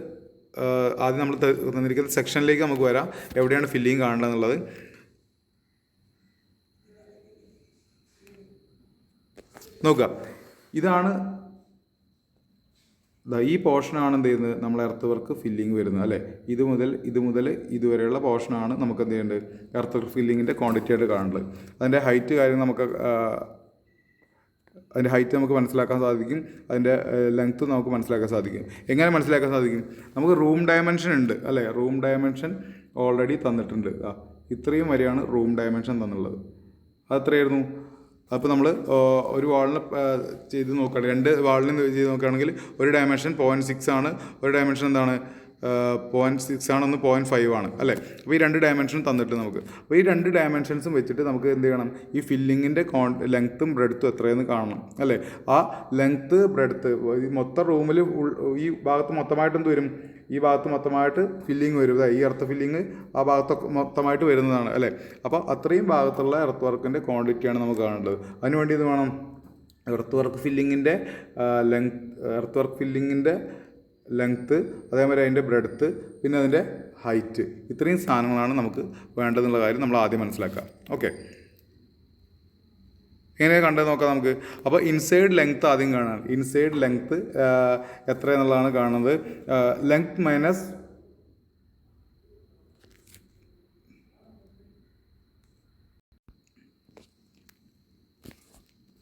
ആദ്യം നമ്മൾ തന്നിരിക്കുന്ന സെക്ഷനിലേക്ക് നമുക്ക് വരാം, എവിടെയാണ് ഫില്ലിങ് കാണേണ്ടതെന്നുള്ളത്. നോക്കുക, ഇതാണ് ഈ പോർഷനാണ് എന്ത് ചെയ്യുന്നത്, നമ്മൾ എർത്ത് വർക്ക് ഫില്ലിങ് വരുന്നത് അല്ലേ. ഇത് മുതൽ ഇതുവരെയുള്ള പോർഷനാണ് നമുക്ക് എന്ത് ചെയ്യേണ്ടത്, എർത്ത് വർക്ക് ഫില്ലിങ്ങിൻ്റെ ക്വാണ്ടിറ്റി ആയിട്ട് കാണുന്നത്. അതിൻ്റെ ഹൈറ്റ് കാര്യം അതിൻ്റെ ഹൈറ്റ് നമുക്ക് മനസ്സിലാക്കാൻ സാധിക്കും, അതിൻ്റെ ലെങ്ത്ത് നമുക്ക് മനസ്സിലാക്കാൻ സാധിക്കും. എങ്ങനെ മനസ്സിലാക്കാൻ സാധിക്കും, നമുക്ക് റൂം ഡയമെൻഷൻ ഉണ്ട് അല്ലേ. റൂം ഡയമെൻഷൻ ഓൾറെഡി തന്നിട്ടുണ്ട്. ഇത്രയും വരെയാണ് റൂം ഡയമെൻഷൻ തന്നുള്ളത്. അതെത്രയായിരുന്നു, അപ്പോൾ നമ്മൾ ഒരു വാളിന് ചെയ്ത് നോക്കുകയാണെങ്കിൽ, 2 വാളിന് ചെയ്ത് നോക്കുകയാണെങ്കിൽ ഒരു ഡയമെൻഷൻ 0.6 ആണ്, ഒരു ഡയമെൻഷൻ എന്താണ് 0.6 ആണെന്ന് 0.5 ആണ് അല്ലേ. അപ്പോൾ ഈ 2 ഡയമെൻഷൻ തന്നിട്ട് നമുക്ക്, അപ്പോൾ ഈ 2 ഡയമെൻഷൻസും വെച്ചിട്ട് നമുക്ക് എന്ത് ചെയ്യണം, ഈ ഫില്ലിങ്ങിൻ്റെ ലെങ്ത്തും ബ്രെഡ്ത്തും എത്രയെന്ന് കാണണം അല്ലേ. ആ ലെങ്ത്ത് ബ്രെഡ്ത്ത് ഈ മൊത്തം റൂമിൽ ഈ ഭാഗത്ത് മൊത്തമായിട്ട് എന്ത് വരും, ഈ ഭാഗത്ത് മൊത്തമായിട്ട് ഫില്ലിങ് വരും. ഈ എർത്ത് ഫില്ലിങ് ആ ഭാഗത്തൊക്കെ മൊത്തമായിട്ട് വരുന്നതാണ് അല്ലേ. അപ്പോൾ അത്രയും ഭാഗത്തുള്ള എർത്ത് വർക്കിൻ്റെ ക്വാണ്ടിറ്റിയാണ് നമുക്ക് കാണേണ്ടത്. അതിനുവേണ്ടി ഇത് വേണം, എർത്ത് വർക്ക് ഫില്ലിങ്ങിൻ്റെ ലെങ്ത്ത്, അതേമാതിരി അതിൻ്റെ ബ്രെഡ്ത്ത്, പിന്നെ അതിൻ്റെ ഹൈറ്റ്, ഇത്രയും സാധനങ്ങളാണ് നമുക്ക് വേണ്ടതെന്നുള്ള കാര്യം നമ്മൾ ആദ്യം മനസ്സിലാക്കുക. ഓക്കെ, എങ്ങനെയാണ് കണ്ടത് നോക്കാം നമുക്ക്. അപ്പോൾ ഇൻസൈഡ് ലെങ്ത്ത് ആദ്യം കാണാൻ, ഇൻസൈഡ് ലെങ്ത്ത് എത്രയെന്നുള്ളതാണ് കാണുന്നത്. ലെങ്ത്ത് മൈനസ്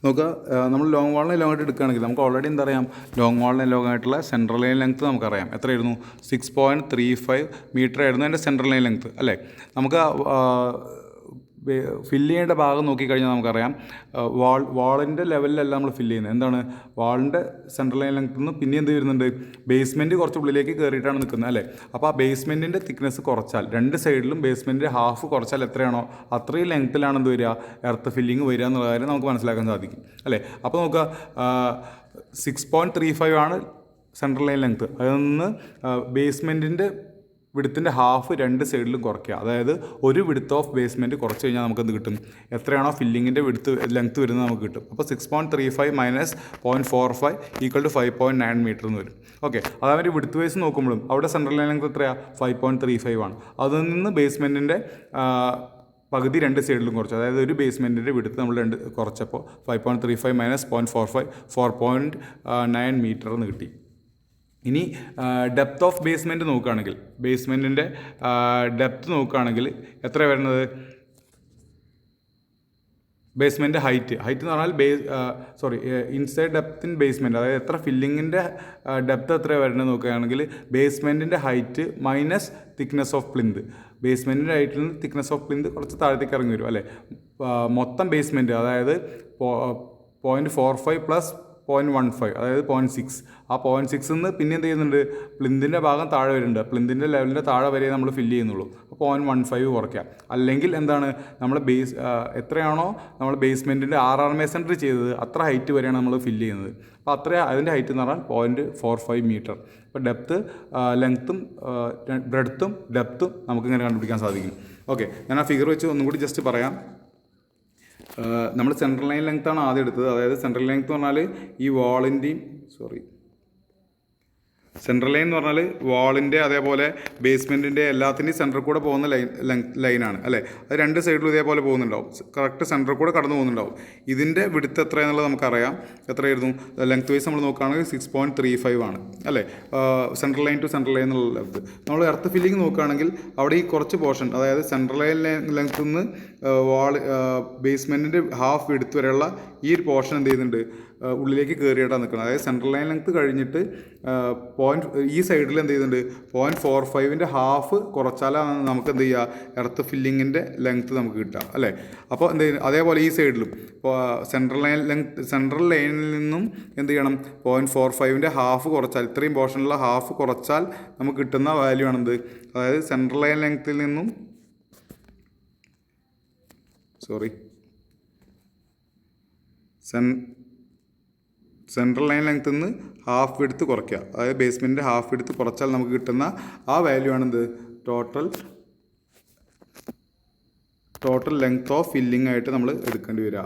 നോക്കുക, നമ്മൾ ലോങ് വാളിനെ ലോങ്ങായിട്ട് എടുക്കുകയാണെങ്കിൽ നമുക്ക് ഓൾറെഡി എന്താ അറിയാം, ലോങ് വാളിനെ ലോങ്ങായിട്ടുള്ള സെൻട്രൽ ലൈൻ ലെങ്ത്ത് നമുക്കറിയാം. എത്രയായിരുന്നു, 6.35 മീറ്റർ ആയിരുന്നു അതിൻ്റെ സെൻട്രൽ ലൈൻ ലെങ്ത്ത് അല്ലേ. നമുക്ക് ഫില്ല് ചെയ്യേണ്ട ഭാഗം നോക്കിക്കഴിഞ്ഞാൽ നമുക്കറിയാം, വാളിൻ്റെ ലെവലിലല്ല നമ്മൾ ഫില്ല് ചെയ്യുന്നത്. എന്താണ്, വാളിൻ്റെ സെൻട്രൽ ലൈൻ ലെങ്ത്തിൽ നിന്ന് പിന്നെ എന്ത് വരുന്നുണ്ട്, ബേസ്മെൻറ്റ് കുറച്ച് ഉള്ളിലേക്ക് കയറിയിട്ടാണ് നിൽക്കുന്നത് അല്ലേ. അപ്പോൾ ആ ബേസ്മെൻറ്റിൻ്റെ തിക്നെസ് കുറച്ചാൽ, 2 സൈഡിലും ബേസ്മെൻറ്റിൻ്റെ ഹാഫ് കുറച്ചാൽ എത്രയാണോ അത്രയും ലെങ്ത്തിലാണ് എന്ത് വരിക, എർത്ത് ഫില്ലിങ് വരിക എന്നുള്ള കാര്യം നമുക്ക് മനസ്സിലാക്കാൻ സാധിക്കും അല്ലേ. അപ്പോൾ നോക്കുക, 6.35 ആണ് സെൻട്രൽ ലൈൻ ലെങ്ത്ത്. അതിൽ നിന്ന് ബേസ്മെൻറ്റിൻ്റെ വിഡ്ത്തിൻ്റെ ഹാഫ് 2 സൈഡിലും കുറയ്ക്കുക. അതായത് ഒരു വിഡ്ത്ത് ഓഫ് ബേസ്മെൻറ്റ് കുറച്ച് കഴിഞ്ഞാൽ നമുക്ക് എന്ത് കിട്ടും, എത്രയാണോ ഫില്ലിങ്ങിൻ്റെ ലെങ്ത്ത് വരുന്നത് നമുക്ക് കിട്ടും. അപ്പോൾ 6.35 മൈനസ് 0.45 ഈക്വൽ ടു 5.9 മീറ്റർ എന്ന് വരും. ഓക്കെ, അതേമാതിരി വിഡ്ത്ത് വൈസ് നോക്കുമ്പോഴും അവിടെ സെൻട്രൽ ലൈൻ ലെങ്ത്ത് എത്രയാണ്, 5.35 ആണ്. അതിൽ നിന്ന് ബേസ്മെൻറ്റിൻ്റെ പകുതി 2 സൈഡിലും കുറച്ചു. അതായത് ഒരു ബേസ്മെൻറ്റിൻ്റെ വിഡ്ത്ത് നമ്മൾ 2 കുറച്ചപ്പോൾ 5.35 മൈനസ് 0.45 4.9 മീറ്റർ എന്ന് കിട്ടി. ഇനി ഡെപ്ത് ഓഫ് ബേസ്മെൻറ്റ് നോക്കുകയാണെങ്കിൽ, ബേസ്മെൻറ്റിൻ്റെ ഡെപ്ത് നോക്കുകയാണെങ്കിൽ എത്ര വരുന്നത്, ബേസ്മെൻറ്റ് ഹൈറ്റ് എന്ന് പറഞ്ഞാൽ ഇൻസൈഡ് ഡെപ്ത് ഇൻ ബേസ്മെൻറ്റ്, അതായത് എത്ര ഫില്ലിങ്ങിൻ്റെ ഡെപ്ത് എത്ര വരുന്നത് നോക്കുകയാണെങ്കിൽ ബേസ്മെൻറ്റിൻ്റെ height minus thickness of plinth. ബേസ്മെൻറ്റിൻ്റെ ഹൈറ്റിൽ നിന്ന് തിക്നെസ് ഓഫ് പ്ലിന്ത് കുറച്ച് താഴത്തേക്ക് ഇറങ്ങി വരും അല്ലേ. മൊത്തം ബേസ്മെൻറ്റ് അതായത് 0.45 പ്ലസ് 0.15 അതായത് 0.6. ആ 0.6 നിന്ന് പിന്നെ എന്ത് ചെയ്യുന്നുണ്ട്, പ്ലിന്തിൻ്റെ ഭാഗം താഴെ വരുന്നുണ്ട്. പ്ലിന്തിൻ്റെ ലെവലിൻ്റെ താഴെ വരെ നമ്മൾ ഫില്ല് ചെയ്യുന്നുള്ളൂ. അപ്പോൾ 0.15 കുറയ്ക്കാം. അല്ലെങ്കിൽ എന്താണ്, നമ്മൾ എത്രയാണോ നമ്മൾ ബേസ്മെൻറ്റിൻ്റെ മെസൻട്രി ചെയ്തത് അത്ര ഹൈറ്റ് വരെയാണ് നമ്മൾ ഫില്ല് ചെയ്യുന്നത്. അപ്പോൾ അതിൻ്റെ ഹൈറ്റ് എന്ന് പറഞ്ഞാൽ 0.45 മീറ്റർ. അപ്പോൾ ഡെപ്ത്ത്, ലെങ്ത്തും ബ്രെഡ്ത്തും ഡെപ്ത്തും നമുക്കിങ്ങനെ കണ്ടുപിടിക്കാൻ സാധിക്കും. ഓക്കെ, ഞാൻ ആ ഫിഗർ വെച്ച് ഒന്നും കൂടി ജസ്റ്റ് പറയാം. നമ്മൾ സെൻട്രൽ ലൈൻ ലെങ്ത്താണ് ആദ്യം എടുത്തത്. അതായത് സെൻട്രൽ ലെങ്ത്ത് എന്ന് പറഞ്ഞാൽ ഈ വാളിൻ്റെയും സെൻട്രൽ ലൈൻ എന്ന് പറഞ്ഞാൽ വാളിൻ്റെ അതേപോലെ ബേസ്മെൻറ്റിൻ്റെ എല്ലാത്തിൻ്റെയും സെൻറ്ററിൽ കൂടെ പോകുന്ന ലൈനാണ് അല്ലേ. അത് 2 സൈഡിലും ഇതേപോലെ പോകുന്നുണ്ടാവും, കറക്റ്റ് സെൻറ്ററിൽ കൂടെ കടന്നു പോകുന്നുണ്ടാവും. ഇതിൻ്റെ വിഡ്ത്ത് എത്രയാണെന്നുള്ളത് നമുക്കറിയാം. എത്രയായിരുന്നു, ലെങ്ത് വൈസ് നമ്മൾ നോക്കുകയാണെങ്കിൽ 6.35 ആണ് അല്ലേ, central line to central line എന്നുള്ള ലെങ്ത്ത്. നമ്മൾ എർത്ത് ഫില്ലിങ് നോക്കുകയാണെങ്കിൽ അവിടെ ഈ കുറച്ച് പോർഷൻ, അതായത് സെൻട്രൽ ലൈൻ ലെങ്ത്തിൽ നിന്ന് ബേസ്മെൻറ്റിൻ്റെ ഹാഫ് വിഡ്ത്ത് വരെയുള്ള ഈ ഒരു പോർഷൻ എന്ത് ചെയ്യുന്നുണ്ട്, ഉള്ളിലേക്ക് കയറിയിട്ടാണ് നിൽക്കുന്നത്. അതായത് സെൻട്രൽ ലൈൻ ലെങ്ത്ത് കഴിഞ്ഞിട്ട് ഈ സൈഡിൽ എന്ത് ചെയ്യുന്നുണ്ട്, 0.45ൻ്റെ ഹാഫ് കുറച്ചാലാണ് നമുക്ക് എന്ത് ചെയ്യുക, എർത്ത് ഫില്ലിങ്ങിൻ്റെ ലെങ്ത്ത് നമുക്ക് കിട്ടുക അല്ലേ. അപ്പോൾ എന്ത് ചെയ്യും, അതേപോലെ ഈ സൈഡിലും സെൻട്രൽ ലൈനിൽ നിന്നും എന്ത് ചെയ്യണം, 0.45ൻ്റെ ഹാഫ് കുറച്ചാൽ, ഇത്രയും പോർഷനിലുള്ള ഹാഫ് കുറച്ചാൽ നമുക്ക് കിട്ടുന്ന വാല്യൂ ആണെന്ത്, അതായത് സെൻട്രൽ ലൈൻ ലെങ്ത്തിൽ നിന്നും സെൻട്രൽ ലൈൻ ലെങ്ത്തിൽ നിന്ന് ഹാഫ് വിഡ്ത്ത് കുറയ്ക്കുക. അതായത് ബേസ്മെൻറ്റിൻ്റെ ഹാഫ് വിഡ്ത്ത് കുറച്ചാൽ നമുക്ക് കിട്ടുന്ന ആ വാല്യൂ ആണെന്ത്, ടോട്ടൽ ലെങ്ത് ഓഫ് ഫില്ലിംഗ് ആയിട്ട് നമ്മൾ എടുക്കേണ്ടി വരിക.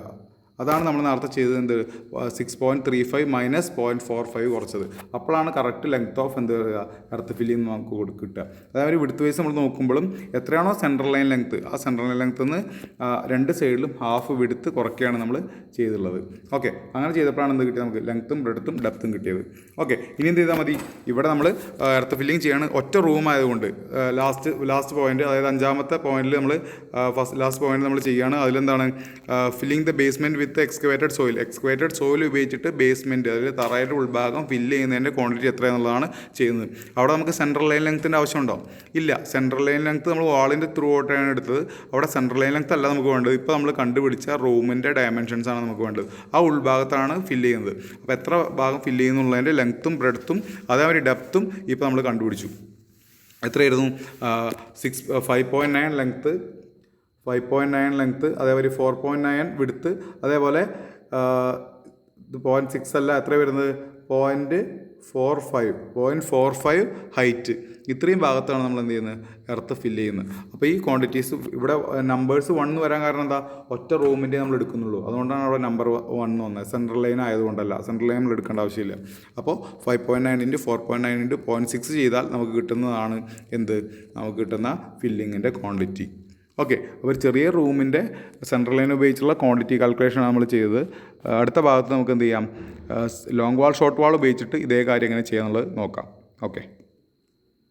അതാണ് നമ്മൾ നേരത്തെ ചെയ്തത്. എന്ത് 6.35 മൈനസ് 0.45 കുറച്ചത്. അപ്പോഴാണ് കറക്റ്റ് ലെങ്ത് ഓഫ് എന്ത് പറയുക എർത്ത് ഫില്ലിങ് നമുക്ക് കിട്ടുക. അതായത് വിഡ്ത്ത് വൈസ് നമ്മൾ നോക്കുമ്പോഴും എത്രയാണോ സെൻട്രൽ ലൈൻ ലെങ്ത്ത്, ആ സെൻട്രൽ ലൈൻ ലെങ്ത്ത് നിന്ന് രണ്ട് സൈഡിലും ഹാഫ് വിഡ്ത്ത് കുറയ്ക്കുകയാണ് നമ്മൾ ചെയ്തിട്ടുള്ളത്. ഓക്കെ, അങ്ങനെ ചെയ്തപ്പോഴാണ് എന്ത് കിട്ടിയത്, നമുക്ക് ലെങ്ത്തും ബ്രെഡ്ത്തും ഡെപ്ത്തും കിട്ടിയത്. ഓക്കെ, ഇനി എന്ത് ചെയ്താൽ മതി, ഇവിടെ നമ്മൾ എർത്ത് ഫില്ലിങ് ചെയ്യാണ്. ഒറ്റ റൂം ആയതുകൊണ്ട് ലാസ്റ്റ് പോയിന്റ്, അതായത് 5ാമത്തെ പോയിന്റിൽ നമ്മൾ ലാസ്റ്റ് പോയിന്റ് നമ്മൾ ചെയ്യുകയാണ്. അതിലെന്താണ് filling the basement with excavated soil. Excavated soil ഉപയോഗിച്ചിട്ട് ബേസ്മെൻറ്റ്, അതായത് തറയുടെ ഉൾഭാഗം ഫില്ല് ചെയ്യുന്നതിൻ്റെ ക്വാണ്ടിറ്റി എത്രയാണെന്നുള്ളതാണ് ചെയ്യുന്നത്. അവിടെ നമുക്ക് സെൻട്രൽ ലൈൻ ലെങ്ത്തിൻ്റെ ആവശ്യമുണ്ടോ? ഇല്ല. സെൻട്രൽ ലൈൻ ലെങ്ത്ത് നമ്മൾ വാളിൻ്റെ ത്രൂ ഔട്ടാണ് എടുത്തത്. അവിടെ സെൻട്രൽ ലൈൻ ലെങ്ത്ത് അല്ല നമുക്ക് വേണ്ടത്. ഇപ്പോൾ നമ്മൾ കണ്ടുപിടിച്ച റൂമിൻ്റെ ഡയമെൻഷൻസ് ആണ് നമുക്ക് വേണ്ടത്. ആ ഉൾഭാഗത്താണ് ഫില്ല് ചെയ്യുന്നത്. അപ്പോൾ എത്ര ഭാഗം ഫില്ല് ചെയ്യുന്നുള്ളതിൻ്റെ ലെങ്ത്തും ബ്രെഡ്ത്തും അതേമാതിരി ഡെപ്ത്തും ഇപ്പോൾ നമ്മൾ കണ്ടുപിടിച്ചു. എത്രയായിരുന്നു? 5.9 ലെങ്ത്ത്, 5.9 ലെങ്ത്ത്, അതേപോലെ 4.9 വിഡ്ത്ത്, അതേപോലെ 0.6 അല്ല, എത്ര വരുന്നത് 0.45 ഹൈറ്റ്. ഇത്രയും ഭാഗത്താണ് നമ്മൾ എന്ത് ചെയ്യുന്നത്, എർത്ത് ഫില്ല് ചെയ്യുന്നത്. അപ്പോൾ ഈ ക്വാണ്ടിറ്റീസ് ഇവിടെ നമ്പേഴ്സ് 1 വരാൻ കാരണം എന്താ, ഒറ്റ റൂമിൻ്റെ നമ്മൾ എടുക്കുന്നുള്ളൂ. അതുകൊണ്ടാണ് അവിടെ നമ്പർ 1 വന്നത്. സെൻട്രൽ ലൈൻ ആയതുകൊണ്ടല്ല. സെൻട്രൽ ലൈൻ നമ്മൾ എടുക്കേണ്ട ആവശ്യമില്ല. അപ്പോൾ 5.9 × 4.9 × 0.6 ചെയ്താൽ നമുക്ക് കിട്ടുന്നതാണ് എന്ത്, നമുക്ക് കിട്ടുന്ന ഫില്ലിങ്ങിൻ്റെ ക്വാണ്ടിറ്റി. ഓക്കെ, അപ്പോൾ ഒരു ചെറിയ റൂമിൻ്റെ സെൻട്രൽ ലൈൻ ഉപയോഗിച്ചുള്ള ക്വാണ്ടിറ്റി കാൽക്കുലേഷനാണ് നമ്മൾ ചെയ്തത്. അടുത്ത ഭാഗത്ത് നമുക്ക് എന്ത് ചെയ്യാം, ലോങ് വാൾ ഷോർട്ട് വാൾ ഉപയോഗിച്ചിട്ട് ഇതേ കാര്യം എങ്ങനെ ചെയ്യാന്നുള്ളത് നോക്കാം. ഓക്കെ.